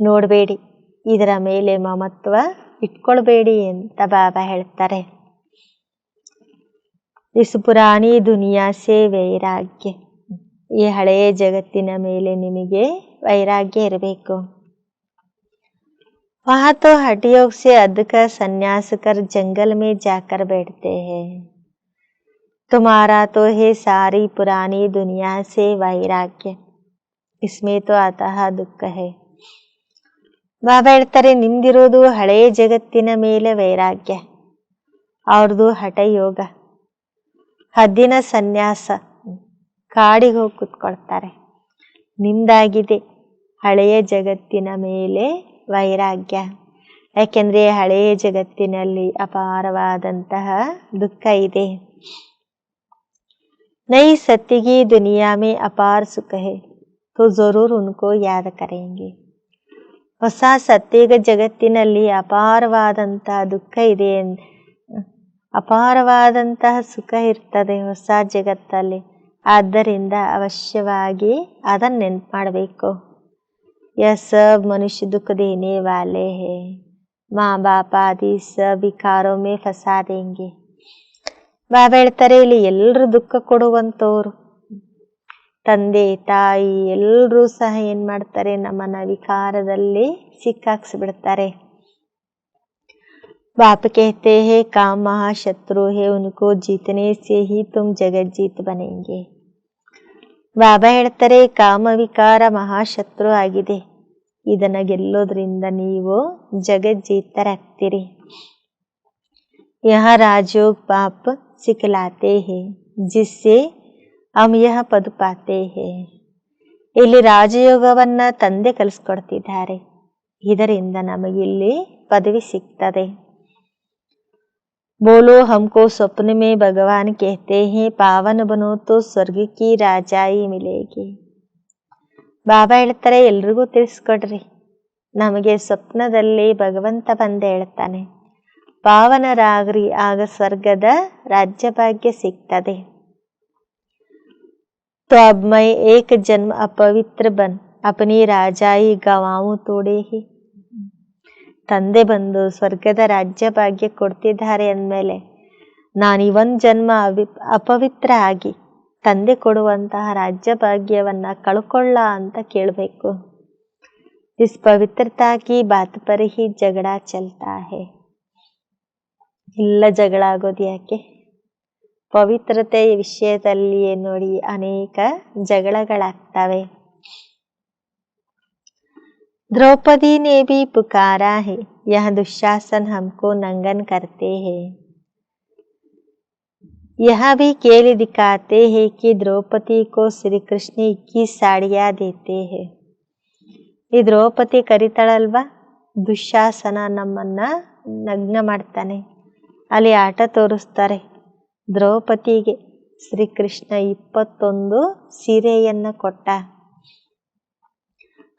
[SPEAKER 1] ನೋಡಬೇಡಿ, ಇದರ ಮೇಲೆ ಮಮತ್ವ ಇಟ್ಕೊಳ್ಬೇಡಿ ಅಂತ ಬಾಬಾ ಹೇಳ್ತಾರೆ. ಇಸ್ ಪುರಾಣಿ ದುನಿಯಾ ಸೇ ವೈರಾಗ್ಯ. ಈ ಹಳೆಯ ಜಗತ್ತಿನ ಮೇಲೆ ನಿಮಗೆ ವೈರಾಗ್ಯ ಇರಬೇಕು. वहाँ तो हठ योग से अध का संन्यास कर जंगल में जाकर बैठते हैं. तुम्हारा तो है सारी पुरानी दुनिया से वैराग्य, इसमें तो आता दुख है. ಬಾಬಾ ಹೇಳ್ತಾರೆ ನಿಮ್ದಿರೋದು ಹಳೆಯ ಜಗತ್ತಿನ ಮೇಲೆ ವೈರಾಗ್ಯ, ಅವ್ರದ್ದು ಹಠ ಯೋಗ, ಹದ್ದಿನ ಸನ್ಯಾಸ, ಕಾಡಿಗೆ ಹೋಗಿ ಕೂತ್ಕೊಳ್ತಾರೆ. ನಿಮ್ದಾಗಿದೆ ಹಳೆಯ ಜಗತ್ತಿನ ಮೇಲೆ ವೈರಾಗ್ಯ. ಯಾಕೆಂದ್ರೆ ಹಳೆಯ ಜಗತ್ತಿನಲ್ಲಿ ಅಪಾರವಾದಂತಹ ದುಃಖ ಇದೆ. नई सत्य की दुनिया में अपार सुख है तो जरूर उनको याद करेंगे. ಹೊಸ ಸತ್ಯುಗ ಜಗತ್ತಿನಲ್ಲಿ ಅಪಾರವಾದಂತಹ ದುಃಖ ಇದೆ, ಅಪಾರವಾದಂತಹ ಸುಖ ಇರ್ತದೆ ಹೊಸ ಜಗತ್ತಲ್ಲಿ. ಆದ್ದರಿಂದ ಅವಶ್ಯವಾಗಿ ಅದನ್ನು ನೆನ್ಪು ಮಾಡಬೇಕು. यह सब मनुष्य दुख देने वाले हैं, माँ बाप आदि सब विकारों में फंसा देंगे. ಬಾಬಾ ಹೇಳ್ತಾರೆ, ಇಲ್ಲಿ ಎಲ್ಲರೂ ದುಃಖ ಕೊಡುವಂಥವ್ರು, ತಂದೆ ತಾಯಿ ಎಲ್ಲರೂ ಸಹ ಏನು ಮಾಡ್ತಾರೆ, ನಮ್ಮನ್ನ ವಿಕಾರದಲ್ಲಿ ಸಿಕ್ಕಾಕ್ಸ್ಬಿಡ್ತಾರೆ. बाप कहते हैं काम महाशत्रु है, उनको जीतने से ही तुम जगत जीत बनेंगे. ಬಾಬಾ ಹೇಳ್ತಾರೆ, ಕಾಮ ವಿಕಾರ ಮಹಾಶತ್ರು ಆಗಿದೆ, ಇದನ್ನ ಗೆಲ್ಲೋದ್ರಿಂದ ನೀವು ಜಗಜ್ಜೀತರಾಗ್ತೀರಿ. यहाँ राजयोग पाप सिखलाते हैं जिससे हम यह पद पाते हैं. ಇಲ್ಲಿ ರಾಜಯೋಗವನ್ನ ತಂದೆ ಕಲಿಸ್ಕೊಡ್ತಿದ್ದಾರೆ, ಇದರಿಂದ ನಮಗಿಲ್ಲಿ ಪದವಿ ಸಿಗ್ತದೆ. बोलो हमको स्वप्न में भगवान कहते हैं पावन बनो तो स्वर्ग की राजाई मिलेगी. ಬಾಬಾ ಹೇಳ್ತಾರೆ, ಎಲ್ರಿಗೂ ತಿಳಿಸ್ಕೊಡ್ರಿ, ನಮಗೆ ಸ್ವಪ್ನದಲ್ಲಿ ಭಗವಂತ ಬಂದು ಹೇಳ್ತಾನೆ, ಪಾವನರಾಗ್ರಿ, ಆಗ ಸ್ವರ್ಗದ ರಾಜ್ಯಭಾಗ್ಯ ಸಿಗ್ತದೆ. तो अब मैं एक जन्म अपवित्र बन अपनी राजाई गवाऊं तोड़े ही. ತಂದೆ ಬಂದು ಸ್ವರ್ಗದ ರಾಜ್ಯ ಭಾಗ್ಯ ಕೊಡ್ತಿದ್ದಾರೆ ಅಂದಮೇಲೆ ನಾನು ಇವೊಂದು ಜನ್ಮ ಅಪವಿತ್ರ ಆಗಿ ತಂದೆ ಕೊಡುವಂತಹ ರಾಜ್ಯ ಭಾಗ್ಯವನ್ನ ಕಳ್ಕೊಳ್ಳ ಅಂತ ಕೇಳಬೇಕು. इस पवित्रता की बात पर ही झगड़ा चलता है. ಇಲ್ಲ ಜಗಳ ಆಗೋದು ಯಾಕೆ? ಪವಿತ್ರತೆಯ ವಿಷಯದಲ್ಲಿಯೇ ನೋಡಿ ಅನೇಕ ಜಗಳಗಳಾಗ್ತವೆ. द्रौपदी ने भी पुकारा है, यह दुशासन हमको नंगन करते हैं. यह भी खेल दिखाते हैं कि द्रौपदी को श्री कृष्ण 21 साड़ियाँ देते हैं. ಈ ದ್ರೌಪದಿ ಕರಿತಾಳಲ್ವಾ, ದುಶಾಸನ ನಮ್ಮನ್ನ ನಗ್ನ ಮಾಡ್ತಾನೆ, ಅಲ್ಲಿ ಆಟ ತೋರಿಸ್ತಾರೆ. ದ್ರೌಪದಿಗೆ ಶ್ರೀಕೃಷ್ಣ 21 ಸೀರೆಯನ್ನ ಕೊಟ್ಟ.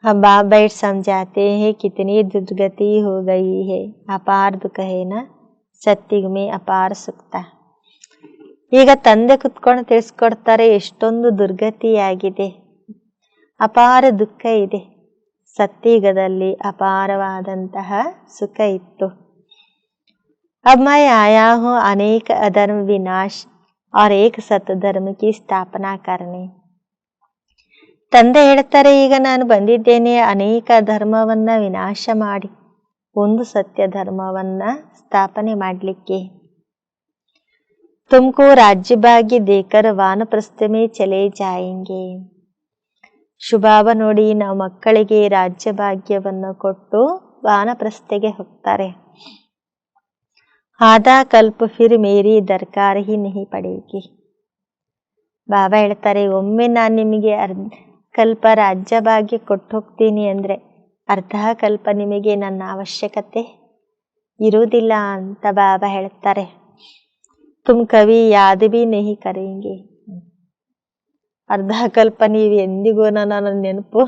[SPEAKER 1] अब बाप बैठ समझाते हैं कितनी दुर्गति हो गई है, अपार दुख है ना सत्युग में अपार सुख. ಈಗ ತಂದೆ ಕುತ್ಕೊಂಡು ತಿಳಿಸ್ಕೊಡ್ತಾರೆ, ಎಷ್ಟೊಂದು ದುರ್ಗತಿಯಾಗಿದೆ, ಅಪಾರ ದುಃಖ ಇದೆ, ಸತ್ಯುಗದಲ್ಲಿ ಅಪಾರವಾದಂತಹ ಸುಖ ಇತ್ತು. अब मैं आया हूँ अनेक अधर्म विनाश और एक सतधर्म की स्थापना करने. ತಂದೆ ಹೇಳ್ತಾರೆ, ಈಗ ನಾನು ಬಂದಿದ್ದೇನೆ ಅನೇಕ ಧರ್ಮವನ್ನ ವಿನಾಶ ಮಾಡಿ ಒಂದು ಸತ್ಯ ಧರ್ಮವನ್ನ ಸ್ಥಾಪನೆ ಮಾಡಲಿಕ್ಕೆ. ತುಮಕೋ ರಾಜ್ಯ ಭಾಗ್ಯ ದೇಕರ್ ವಾನಪ್ರಸ್ಥ ಮೇ ಚಲೇ ಜಾಯೆಂಗೆ. ಶುಭಾವ ನೋಡಿ, ನಾವು ಮಕ್ಕಳಿಗೆ ರಾಜ್ಯ ಭಾಗ್ಯವನ್ನು ಕೊಟ್ಟು ವಾನಪ್ರಸ್ಥೆಗೆ ಹೋಗ್ತಾರೆ. ಆಧಾ ಕಲ್ಪ ಫಿರ್ ಮೇರಿ ದರ್ಕಾರ್ ಹಿ ನಹಿ ಪಡೇಗಿ. ಬಾಬಾ ಹೇಳ್ತಾರೆ, ಒಮ್ಮೆ ನಾನು ನಿಮಗೆ ಕಲ್ಪ ರಾಜ್ಯ ಭಾಗ್ಯ ಕೊಟ್ಟು ಹೋಗ್ತೀನಿ ಅಂದರೆ ಅರ್ಧ ಕಲ್ಪ ನಿಮಗೆ ನನ್ನ ಅವಶ್ಯಕತೆ ಇರುವುದಿಲ್ಲ ಅಂತ ಬಾಬಾ ಹೇಳ್ತಾರೆ. ತುಮ್ ಕವಿ ಯಾದ್ ಬಿ ನಹಿ ಕರೆಂಗೆ. ಅರ್ಧ ಕಲ್ಪ ನೀವು ಎಂದಿಗೂ ನನ್ನ ನೆನಪು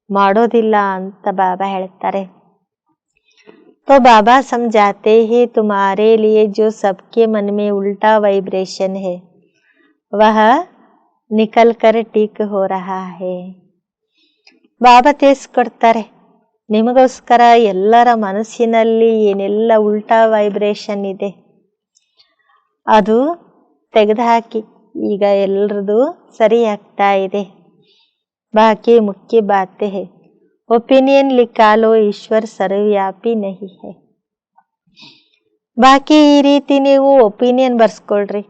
[SPEAKER 1] ಮಾಡೋದಿಲ್ಲ ಅಂತ ಬಾಬಾ ಹೇಳ್ತಾರೆ. तो बाबा समझाते हैं तुम्हारे लिए जो सबके मन में उल्टा वाइब्रेशन है वह निकल कर ठीक हो रहा है. ಬಾಬಾ ತಿಳಿಸ್ಕೊಡ್ತಾರೆ, ನಿಮಗೋಸ್ಕರ ಎಲ್ಲರ ಮನಸ್ಸಿನಲ್ಲಿ ಏನೆಲ್ಲ ಉಲ್ಟಾ ವೈಬ್ರೇಷನ್ ಇದೆ ಅದು ತೆಗೆದುಹಾಕಿ ಈಗ ಎಲ್ಲರದು ಸರಿ ಆಗ್ತಾ ಇದೆ. ಬಾಕಿ ಮುಖ್ಯ ಬಾತ್ ಹೈ, ಒಪಿನಿಯನ್ ಲಿಖಾಲೋ ಈಶ್ವರ್ ಸರ್ವವ್ಯಾಪಿ ನಹಿ ಹೈ. ಬಾಕಿ ಈ ರೀತಿ ನೀವು ಒಪಿನಿಯನ್ ಬರ್ಸ್ಕೊಳ್ರಿ,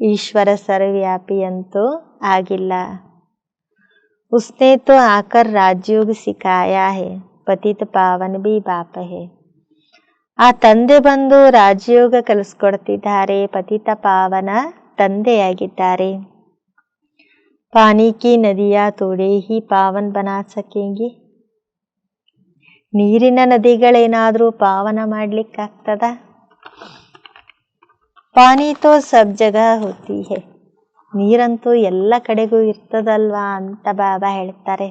[SPEAKER 1] ಈಶ್ವರ ಸರ್ವವ್ಯಾಪಿ ಅಂತೂ ಆಗಿಲ್ಲ. उसने तो आकर राजयोग सिखाया है, पतित पावन भी बाप है. ಆ ತಂದೆ ಬಂದು ರಾಜಯೋಗ ಕಲಿಸ್ಕೊಡ್ತಿದ್ದಾರೆ, ಪತಿತ ಪಾವನ ತಂದೆಯಾಗಿದ್ದಾರೆ. ಪಾನಿ ಕಿ ನದಿಯಾ ತೋಡೆ ಹಿ ಪಾವನ್ ಬನಾ ಸಕೆಂಗಿ. ನೀರಿನ ನದಿಗಳೇನಾದ್ರೂ ಪಾವನ ಮಾಡ್ಲಿಕ್ಕಾಗ್ತದ? ಪಾನಿ ತೋ ಸಬ್ ಜಗಹ ಹೋತಿ ಹೈ, ನೀರಂತೂ ಎಲ್ಲ ಕಡೆಗೂ ಇರ್ತದಲ್ವಾ ಅಂತ ಬಾಬಾ ಹೇಳ್ತಾರೆ.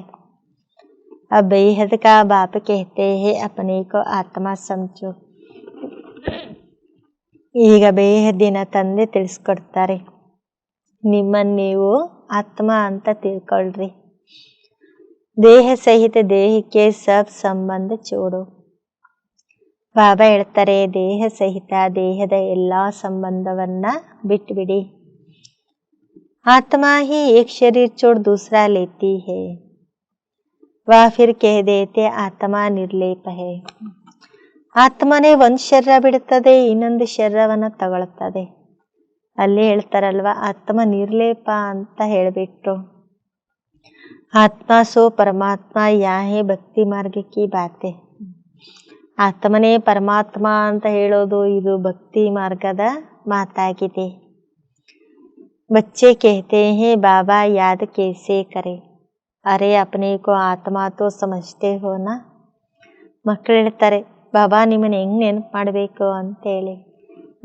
[SPEAKER 1] अब बेहद का बाप कहते हैं अपने को आत्मा समझो. ಈಗ ಬೇಹದ್ದಿನ ತಂದೆ ತಿಳಿಸ್ಕೊಡ್ತಾರೆ, ನಿಮ್ಮನ್ನು ನೀವು ಆತ್ಮ ಅಂತ ತಿಳ್ಕೊಳ್ರಿ. ದೇಹ ಸಹಿತ ದೇಹಕ್ಕೆ ಸಬ್ ಸಂಬಂಧ ಚೋಡು. ಬಾಬಾ ಹೇಳ್ತಾರೆ, ದೇಹ ಸಹಿತ ದೇಹದ ಎಲ್ಲ ಸಂಬಂಧವನ್ನ ಬಿಟ್ಬಿಡಿ. आत्मा ही एक शरीर छोड़ दूसरा लेती है. वह फिर कह देते आत्मा निर्लेप है. ಆತ್ಮನೇ ಒಂದು ಶರೀರ ಬಿಡುತ್ತದೆ, ಇನ್ನೊಂದು ಶರೀರವನ್ನ ತಗೊಳ್ತದೆ. ಅಲ್ಲಿ ಹೇಳ್ತಾರಲ್ವ, ಆತ್ಮ ನಿರ್ಲೇಪ ಅಂತ ಹೇಳಿಬಿಟ್ರು. ಆತ್ಮ ಸೋ ಪರಮಾತ್ಮ ಯಾಹೇ ಭಕ್ತಿ ಮಾರ್ಗಕ್ಕೆ ಬಾತೆ. ಆತ್ಮನೇ ಪರಮಾತ್ಮ ಅಂತ ಹೇಳೋದು ಇದು ಭಕ್ತಿ ಮಾರ್ಗದ ಮಾತಾಗಿದೆ. बच्चे कहते हैं बाबा याद कैसे करें. अरे अपने को आत्मा तो समझते हो ना. ಮಕ್ಕಳು ಹೇಳ್ತಾರೆ, ಬಾಬಾ ನಿಮ್ಮನ್ನು ಹೆಂಗೆ ನೆನಪು ಮಾಡಬೇಕು ಅಂತೇಳಿ.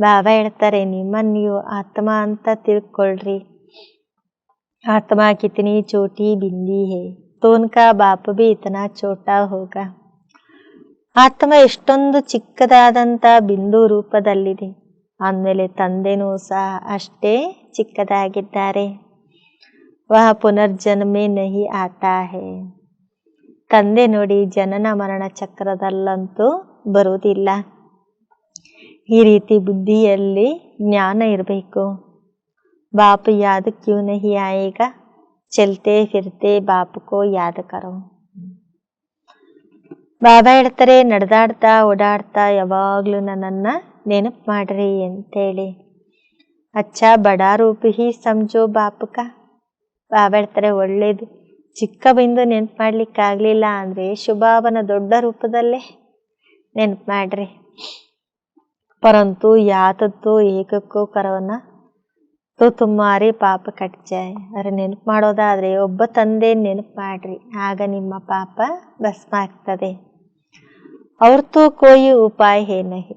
[SPEAKER 1] ಬಾಬಾ ಹೇಳ್ತಾರೆ, ನಿಮ್ಮನ್ನು ನೀವು ಆತ್ಮ ಅಂತ ತಿಳ್ಕೊಳ್ರಿ. ಆತ್ಮ ಕಿತನಿ ಚೋಟಿ ಬಿಂದಿ ಹೇ, तो उनका बाप भी इतना छोटा होगा. ಆತ್ಮ ಎಷ್ಟೊಂದು ಚಿಕ್ಕದಾದಂಥ ಬಿಂದು ರೂಪದಲ್ಲಿದೆ. ಆಮೇಲೆ ತಂದೆನೂ ಸಹ ಅಷ್ಟೇ ಚಿಕ್ಕದಾಗಿದ್ದಾರೆ. ವಹ ಪುನರ್ಜನ್ಮೆ ನಹಿ ಆತಾ ಹೇ. ತಂದೆ ನೋಡಿ ಜನನ ಮರಣ ಚಕ್ರದಲ್ಲಂತೂ ಬರುವುದಿಲ್ಲ. ಈ ರೀತಿ ಬುದ್ಧಿಯಲ್ಲಿ ಜ್ಞಾನ ಇರಬೇಕು. ಬಾಪ್ ಯಾದ್ ಕ್ಯೂ ನಹಿ ಆಯೇಗಾ, ಚಲ್ತೆ ಫಿರ್ತೆ ಬಾಪ್ ಕೋ ಯಾದ್ ಕರೋ. ಬಾಬಾ ಹೇಳ್ತಾರೆ, ನಡೆದಾಡ್ತಾ ಓಡಾಡ್ತಾ ಯಾವಾಗಲೂ ನನ್ನನ್ನು ನೆನಪು ಮಾಡ್ರಿ ಅಂತೇಳಿ. ಅಚ್ಚಾ ಬಡಾ ರೂಪ ಹಿ ಸಮಜೋ ಬಾಪಕ. ಬಾಬಾ ಹೇಳ್ತಾರೆ, ಒಳ್ಳೇದು. ಚಿಕ್ಕ ಬಿಂದು ನೆನಪು ಮಾಡ್ಲಿಕ್ಕಾಗಲಿಲ್ಲ ಅಂದರೆ ಶುಭಾವನ ದೊಡ್ಡ ರೂಪದಲ್ಲೇ ನೆನಪು ಮಾಡ್ರಿ. ಪರಂತು ಯಾತದ್ದು ಏಕಕ್ಕೋ ಕರೋನ ತೋ ತುಮ್ಮಾರಿ ಪಾಪ ಕಟ್ ಜಾಯ್. ಆದರೆ ನೆನಪು ಮಾಡೋದಾದರೆ ಒಬ್ಬ ತಂದೆ ನೆನಪು ಮಾಡ್ರಿ, ಆಗ ನಿಮ್ಮ ಪಾಪ ಭಸ್ಮ ಆಗ್ತದೆ. ಅವ್ರತೋ ಕೋಯಿ ಉಪಾಯ ಹೇ ನಹಿ.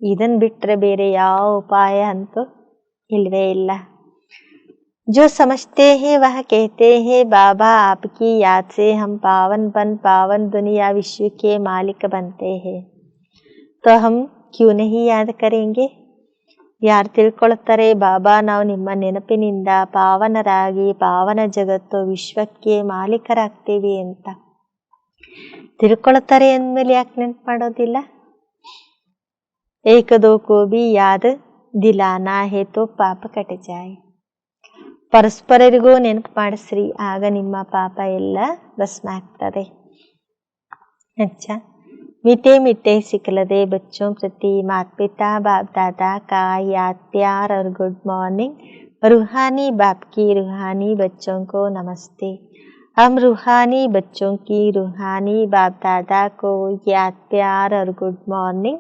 [SPEAKER 1] ಇದನ್ನು ಬಿಟ್ಟರೆ ಬೇರೆ ಯಾವ ಉಪಾಯ ಅಂತೂ ಇಲ್ವೇ ಇಲ್ಲ. जो समझते हैं वह कहते हैं बाबा आपकी याद से हम पावन दुनिया विश्व के मालिक बनते हैं, तो हम क्यों नहीं याद करेंगे. ಯಾರು ತಿಳ್ಕೊಳ್ತಾರೆ, ಬಾಬಾ ನಾವು ನಿಮ್ಮ ನೆನಪಿನಿಂದ ಪಾವನರಾಗಿ ಪಾವನ ಜಗತ್ತು ವಿಶ್ವಕ್ಕೆ ಮಾಲೀಕರಾಗ್ತೀವಿ ಅಂತ ತಿಳ್ಕೊಳ್ತಾರೆ ಅಂದಮೇಲೆ ಯಾಕೆ ನೆನಪು ಮಾಡೋದಿಲ್ಲ. ಏಕ ದೋ ಕೋ ಭಿ ಯಾದ್ ದಿಲಾನಾ ಹೇ ತೋ ಪಾಪ ಕಟ್ ಜಾಯ್. ಪರಸ್ಪರರಿಗೂ ನೆನಪು ಮಾಡಿಸ್ರಿ, ಆಗ ನಿಮ್ಮ ಪಾಪ ಎಲ್ಲ ಭಸ್ಮ ಆಗ್ತದೆ. अच्छा, मीठे मीठे सिखलदे बच्चों प्रति माता पिता बाप दादा का याद प्यार और गुड मॉर्निंग. रूहानी बाप की रूहानी बच्चों को नमस्ते. हम रूहानी बच्चों की रूहानी बाप दादा को याद प्यार और गुड मॉर्निंग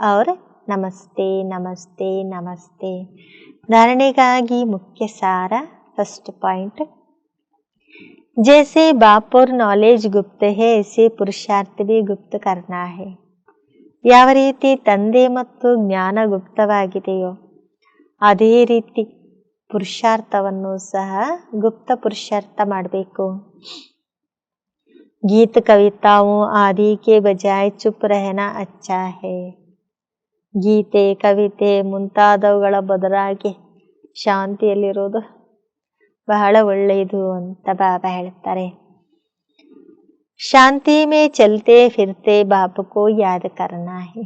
[SPEAKER 1] और नमस्ते नमस्ते नमस्ते. धारणेಗಾಗಿ ಮುಖ್ಯ ಸಾರ. फर्स्ट पॉइंट, जैसे बाप और नॉलेज गुप्त है ऐसे पुरुषार्थ भी गुप्त करना है. ಯಾವ ರೀತಿ ತಂದೆ ಮತ್ತು ಜ್ಞಾನ ಗುಪ್ತವಾಗಿದೆಯೋ ಅದೇ ರೀತಿ ಪುರುಷಾರ್ಥವನ್ನು ಸಹ ಗುಪ್ತ ಪುರುಷಾರ್ಥ ಮಾಡಬೇಕು. ಗೀತ ಕವಿತಾओं आदि के बजाय चुप रहना अच्छा है. ಗೀತೆ ಕವಿತೆ ಮುಂತಾದವುಗಳ ಬದಲಾಗಿ ಶಾಂತಿಯಲ್ಲಿರೋದು ಬಹಳ ಒಳ್ಳೆಯದು ಅಂತ ಬಾಬಾ ಹೇಳ್ತಾರೆ. ಶಾಂತಿ ಮೇ ಚಲ್ತೆ ಫಿರ್ತೆ ಬಾಪಕೋ ಯಾದ ಕರ್ನಾ ಹೇ.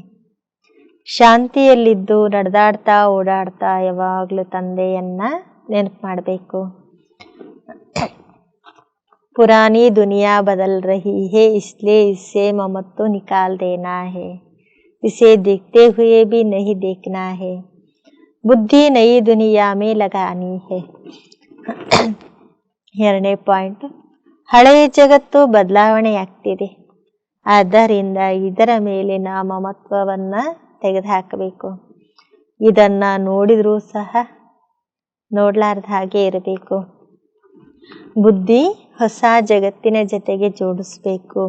[SPEAKER 1] ಶಾಂತಿಯಲ್ಲಿದ್ದು ನಡೆದಾಡ್ತಾ ಓಡಾಡ್ತಾ ಯಾವಾಗಲೂ ತಂದೆಯನ್ನ ನೆನಪು ಮಾಡಬೇಕು. ಪುರಾನಿ ದುನಿಯಾ ಬದಲ್ ರಹಿ ಹೇ ಇಸ್ಲಿಯೇ ಇಸ್ಸೆ ಮಮತ್ವ ನಿಕಾಲ್ ದೇನಾ ಹೇ. इसे देखते हुए भी नहीं देखना है. बुद्धि नई दुनिया में लगानी है. ಎರಡನೇ ಪಾಯಿಂಟ್, ಹಳೆಯ ಜಗತ್ತು ಬದಲಾವಣೆಯಾಗ್ತಿದೆ, ಆದ್ದರಿಂದ ಇದರ ಮೇಲಿನ ಮಮತ್ವವನ್ನು ತೆಗೆದುಹಾಕಬೇಕು. ಇದನ್ನು ನೋಡಿದರೂ ಸಹ ನೋಡಲಾರ್ದ ಹಾಗೆ ಇರಬೇಕು. ಬುದ್ಧಿ ಹೊಸ ಜಗತ್ತಿನ ಜೊತೆಗೆ ಜೋಡಿಸಬೇಕು.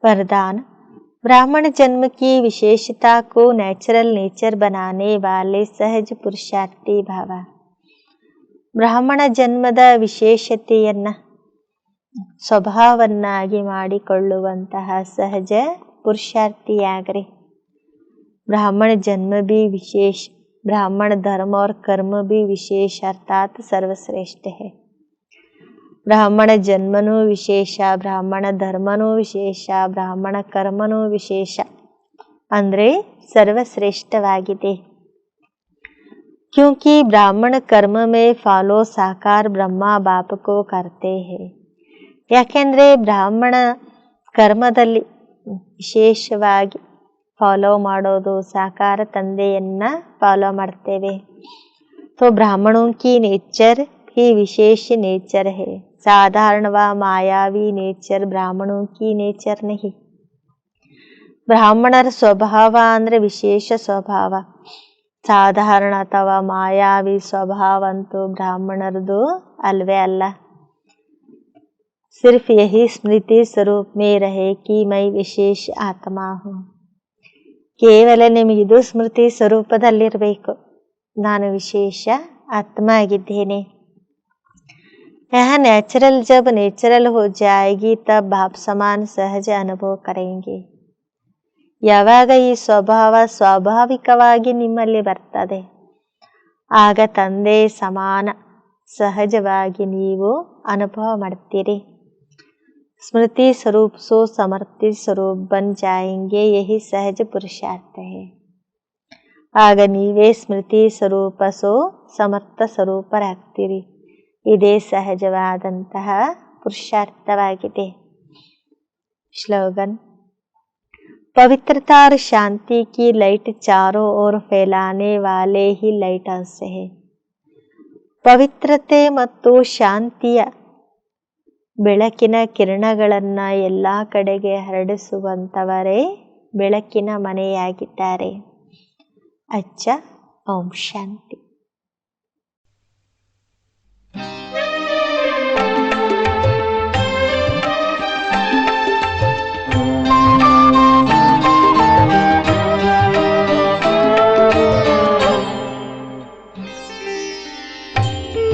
[SPEAKER 1] वरदान, ब्राह्मण जन्म की विशेषता को नेचुरल नेचर बनाने वाले सहज पुरुषार्थी भाव. ಬ್ರಾಹ್ಮಣ ಜನ್ಮದ ವಿಶೇಷತೆಯನ್ನು ಸ್ವಭಾವವನ್ನಾಗಿ ಮಾಡಿಕೊಳ್ಳುವಂತಹ ಸಹಜ पुरुषार्थी ब्राह्मण जन्म भी विशेष, ब्राह्मण धर्म और कर्म भी विशेष अर्थात सर्वश्रेष्ठ है। ब्राह्मण जन्मनू विशेष, ब्राह्मण धर्मनू विशेष, ब्राह्मण कर्मनू विशेष अंद्रे सर्वश्रेष्ठवाಗಿದೆ। क्योंकि ब्राह्मण कर्म में फॉलो साकार ब्रह्मा बाप को करते हैं। ಯಾಕೆಂದರೆ ಬ್ರಾಹ್ಮಣ ಕರ್ಮದಲ್ಲಿ ವಿಶೇಷವಾಗಿ ಫಾಲೋ ಮಾಡೋದು ಸಾಕಾರ ತಂದೆಯನ್ನ ಫಾಲೋ ಮಾಡ್ತೇವೆ। तो ब्राह्मणों की नेचर भी विशेष नेचर है, साधारण व मायावी नेचर ब्राह्मणों की नेचर नहीं। ಬ್ರಾಹ್ಮಣರ ಸ್ವಭಾವ ಅಂದರೆ ವಿಶೇಷ ಸ್ವಭಾವ, ಸಾಧಾರಣ ಅಥವಾ ಮಾಯಾವಿ ಸ್ವಭಾವ ಅಂತೂ ಬ್ರಾಹ್ಮಣರದು ಅಲ್ವೇ ಅಲ್ಲ। सिर्फ यही स्मृति स्वरूप में रहे कि मैं विशेष आत्मा हूँ। ಕೇವಲ ನಿಮಗಿದು ಸ್ಮೃತಿ ಸ್ವರೂಪದಲ್ಲಿರಬೇಕು, ನಾನು ವಿಶೇಷ ಆತ್ಮ ಆಗಿದ್ದೇನೆ। यह नेचुरल जब नेचुरल हो जाएगी तब बाप समान सहज अनुभव करेंगे। ಯಾವಾಗ ಈ ಸ್ವಭಾವ ಸ್ವಾಭಾವಿಕವಾಗಿ ನಿಮ್ಮಲ್ಲಿ ಬರ್ತದೆ ಆಗ ತಂದೆ ಸಮಾನ ಸಹಜವಾಗಿ ನೀವು ಅನುಭವ ಮಾಡ್ತೀರಿ। स्मृति स्वरूप सो समर्थि स्वरूप बन जाएंगे, यही सहज पुरुषार्थ है। ಆಗ ನೀವೇ ಸ್ಮೃತಿ ಸ್ವರೂಪ ಸೋ ಸಮರ್ಥ ಸ್ವರೂಪರಾಗ್ತೀರಿ, ಇದೇ ಸಹಜವಾದಂತಹ ಪುರುಷಾರ್ಥವಾಗಿದೆ। श्लोगन पवित्रता और शांति की लाइट चारों ओर फैलाने वाले ही लाइट अंश है। ಪವಿತ್ರತೆ ಮತ್ತು ಶಾಂತಿಯ ಬೆಳಕಿನ ಕಿರಣಗಳನ್ನ ಎಲ್ಲ ಕಡೆಗೆ ಹರಡಿಸುವಂತವರೇ ಬೆಳಕಿನ ಮನೆಯಾಗಿದ್ದಾರೆ। ಅಚ್ಚ ಓಂ ಶಾಂತಿ।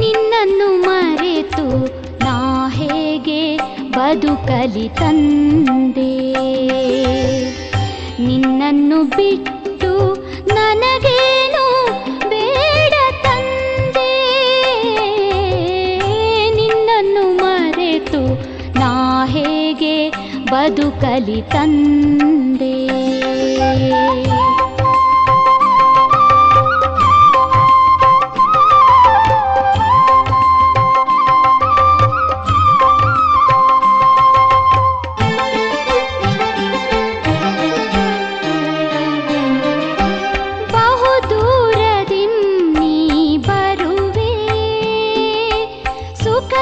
[SPEAKER 2] ನಿನ್ನನ್ನು ಮರೆತು ನಾ ಹೇಗೆ ಬದುಕಲಿ ತಂದೆ, ನಿನ್ನನ್ನು ಬಿಟ್ಟು ನನಗೇನು ಬೇಡ ತಂದೆ, ನಿನ್ನನ್ನು ಮರೆತು ನಾ ಹೇಗೆ ಬದುಕಲಿ ತಂದೆ।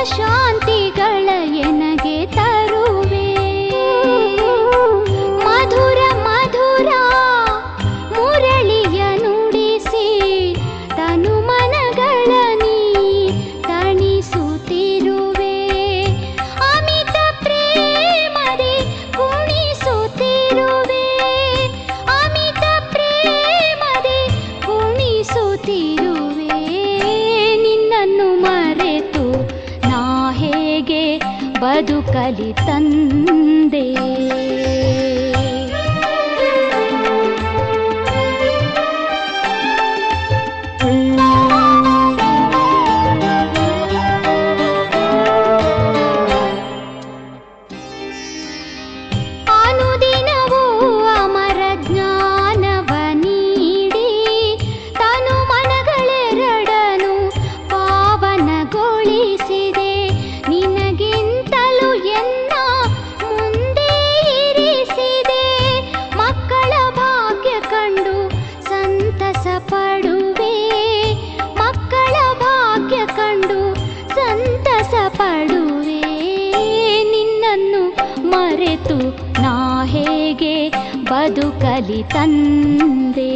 [SPEAKER 2] ಶಾಂತಿಗಳ ಎನಗೆ ತರುವೆ, ಮಧುರ ಮಧುರ ಮುರಳಿಯ ನುಡಿಸಿ ತನು ಮನಗಳ ನೀ ತಣಿಸುತ್ತಿರುವೆ, ಅಮಿತ ಪ್ರೇಮದಿ ಕುಣಿಸುತ್ತಿರುವೆ, ಅಮಿತ ಪ್ರೇಮದಿ ಕುಣಿಸುತ್ತಿರುವೆ, ನಿನ್ನನ್ನು ಮರೆತು ಹೇಗೆ ಬದುಕಲಿ ತಂದೆ। ಅನುದಿನವೂ ಅಮರ ಜ್ಞಾನವ ನೀಡಿ ತನು ಮನಗಳೆರಡನು ಪಾವನಗೊಳಿಸಿದೆ, ನಿನಗಿಂತಲೂ ಎನ್ನ ಮುಂದೆ ಇರಿಸಿದೆ, ಮಕ್ಕಳ ಭಾಗ್ಯ ಕಂಡು ಸಂತಸ ಪಡುವೆ, ಮಕ್ಕಳ ಭಾಗ್ಯ ಕಂಡು ಸಂತಸ ಪಡುವೆ, ನಿನ್ನನ್ನು ಮರೆತು ನಾ ಹೇಗೆ ಬದುಕಲಿ ತಂದೆ।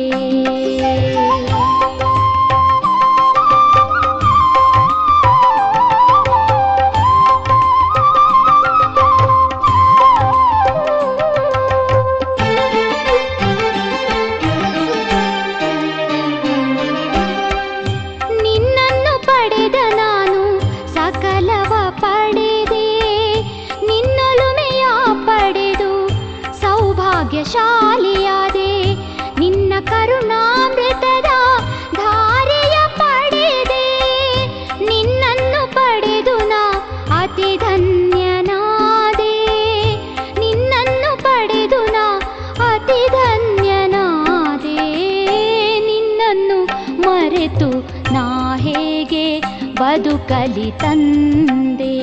[SPEAKER 2] ಬದುಕಲಿ ತಂದೆ.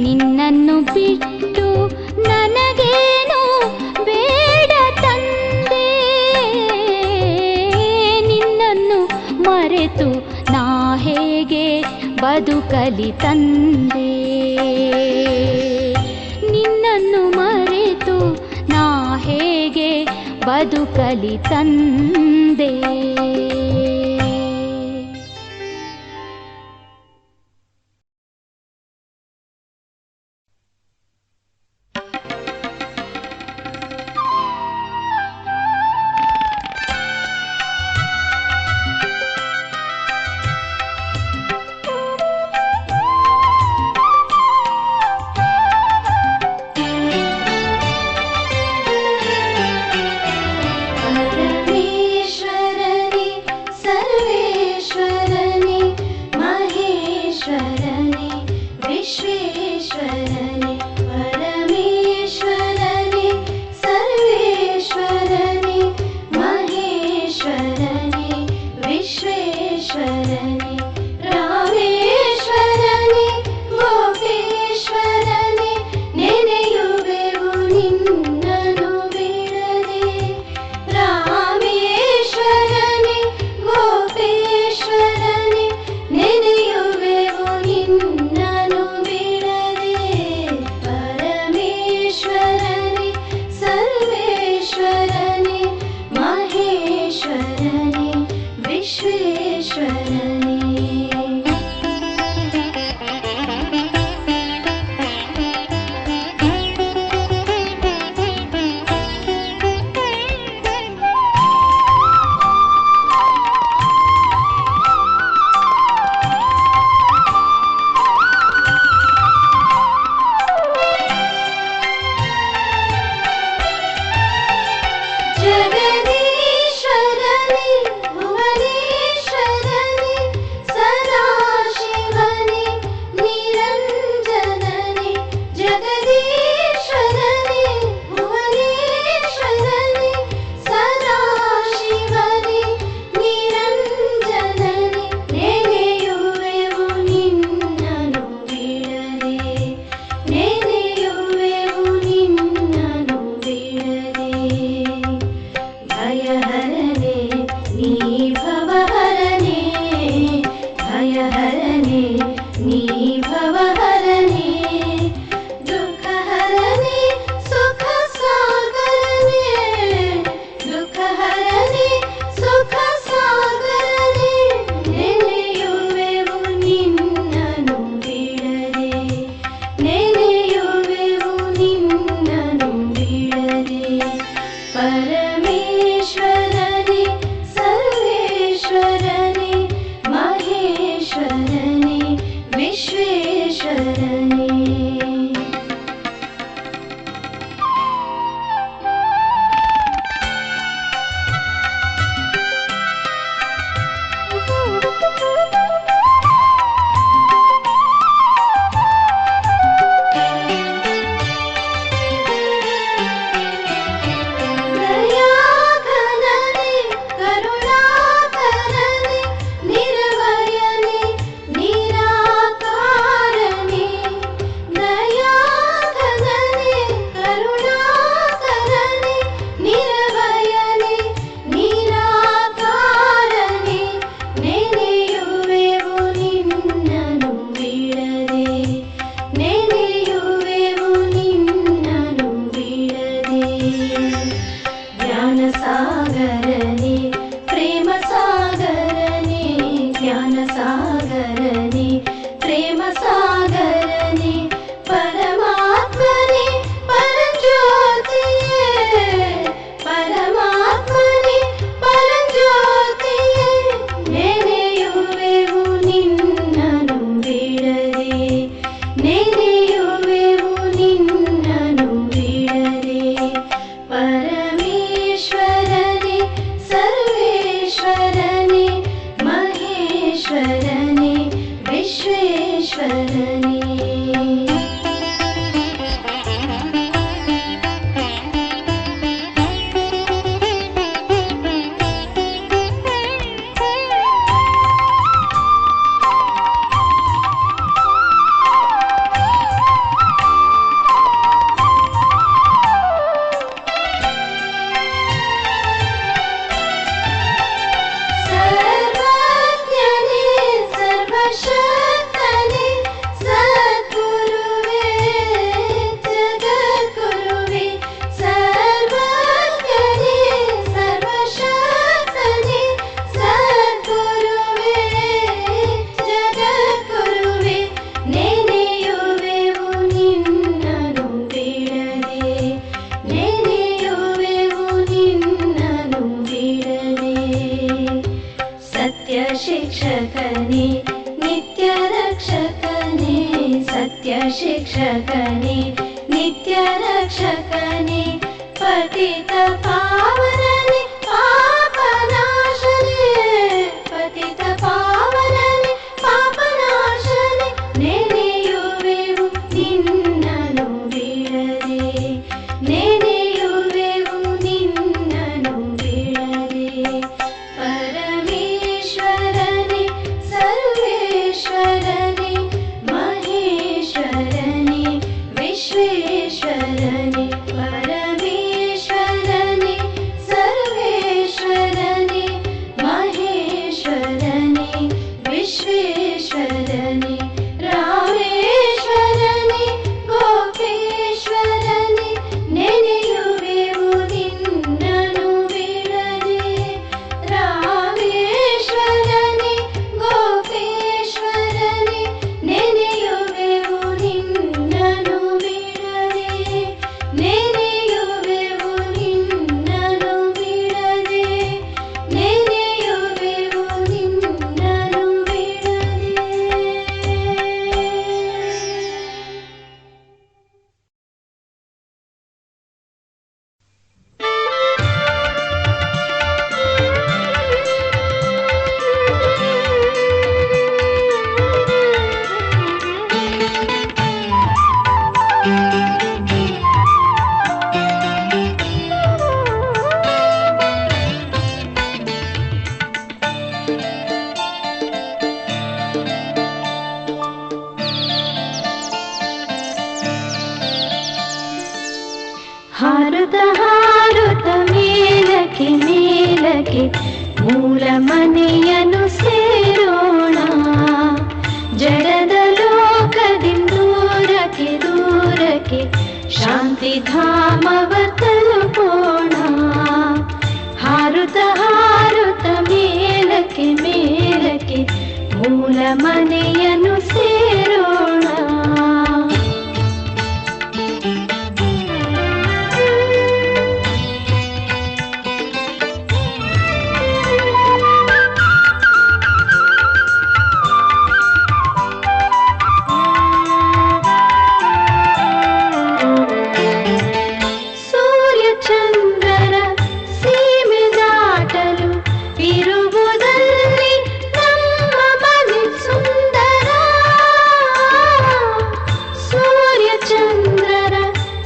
[SPEAKER 2] ನಿನ್ನನ್ನು ಬಿಟ್ಟು ನನಗೇನು ಬೇಡ ತಂದೆ, ನಿನ್ನನ್ನು ಮರೆತು ನಾ ಹೇಗೆ ಬದುಕಲಿ ತಂದೆ, ನಿನ್ನನ್ನು ಮರೆತು ನಾ ಹೇಗೆ ಬದುಕಲಿ ತಂದೆ.
[SPEAKER 3] विश्वेश्वरने नित्य रक्षकने सत्य शिक्षकने नित्य रक्षकने पतित पावनने पापनाशने पतित पावनने पापनाशने ನೆನೆಯುವೆವು ನಿನ್ನನು ಬಿಡದೆ ನೆನೆಯುವೆವು ನಿನ್ನನು ಬಿಡದೆ ಪರಮೇಶ್ವರನೇ ಸರ್ವೇಶ್ವರನೇ ಮಹೇಶ್ವರನೇ ವಿಶ್ವೇಶ್ವರನೇ ಪರಮೇಶ್ವರನೇ ಸರ್ವೇಶ್ವರನೇ ಮಹೇಶ್ವರನೇ ವಿಶ್ವೇಶ್ವರನೇ ರಾಮೇಶ್ವರನೇ ಗೋಪೇಶ್ವರನೇ ನೆನೆಯುವೆವು ನಿನ್ನನು ಬಿಡದೆ ರಾಮೇಶ್ವರನೇ ಗೋಪೇಶ್ವರನೇ ನೆನೆಯುವೆವು ನಿನ್ನನು ಬಿಡದೆ ನೆನೆಯುವೆವು ನಿನ್ನನು ಬಿಡದೆ ನೆನೆಯುವೆವು ನಿನ್ನನು ಬಿಡದೆ. ಹಾರುತ್ತ ಹಾರುತ್ತ ಮೇಲಕ್ಕೆ ಮೇಲಕ್ಕೆ ಮೂಲ ಮನೆಯನ್ನು ಸೇರೋಣ ಜಡದ ಲೋಕದಿಂದ ದೂರಕ್ಕೆ ದೂರಕ್ಕೆ ಶಾಂತಿ ಧಾಮವ ತಲುಪೋಣ ಹಾರುತ್ತ ಹಾರುತ್ತ ಮೇಲಕ್ಕೆ ಮೇಲಕ್ಕೆ ಮೂಲ ಮನೆಯನ್ನು ಸೇರೋಣ ಸೂರ್ಯಚಂದ್ರರ ಸೀಮೆ ದಾಟಲು ಇರುವುದಲ್ಲಿ ನಮ್ಮ ಮನೆ ಸುಂದರ ಸೂರ್ಯಚಂದ್ರರ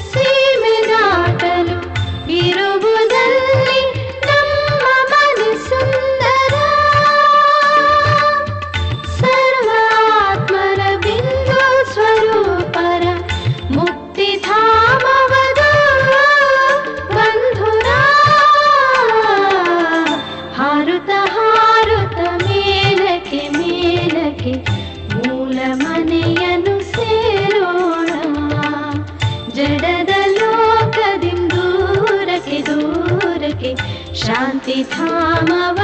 [SPEAKER 3] ಸೀಮೆ ದಾಟಲು ಇರುವುದಲ್ಲಿ ನಮ್ಮ ಮನೆ ಸುಂದರ ಸರ್ವಾತ್ಮರ ಬಿಂದು ಸ್ವರೂಪರ ಮುಕ್ತಿಧಾಮವದು ಬಂಧುರ ಹಾರುತ್ತ ಹಾರುತ್ತ ಮೇಲಕ್ಕೆ ಮೇಲಕ್ಕೆ ಮೂಲ ಮನೆಯನ್ನು ಸೇರೋಣ ಜಡದ ಲೋಕದಿಂದ ದೂರಕ್ಕೆ ದೂರಕ್ಕೆ ಶಾಂತಿ ಧಾಮವ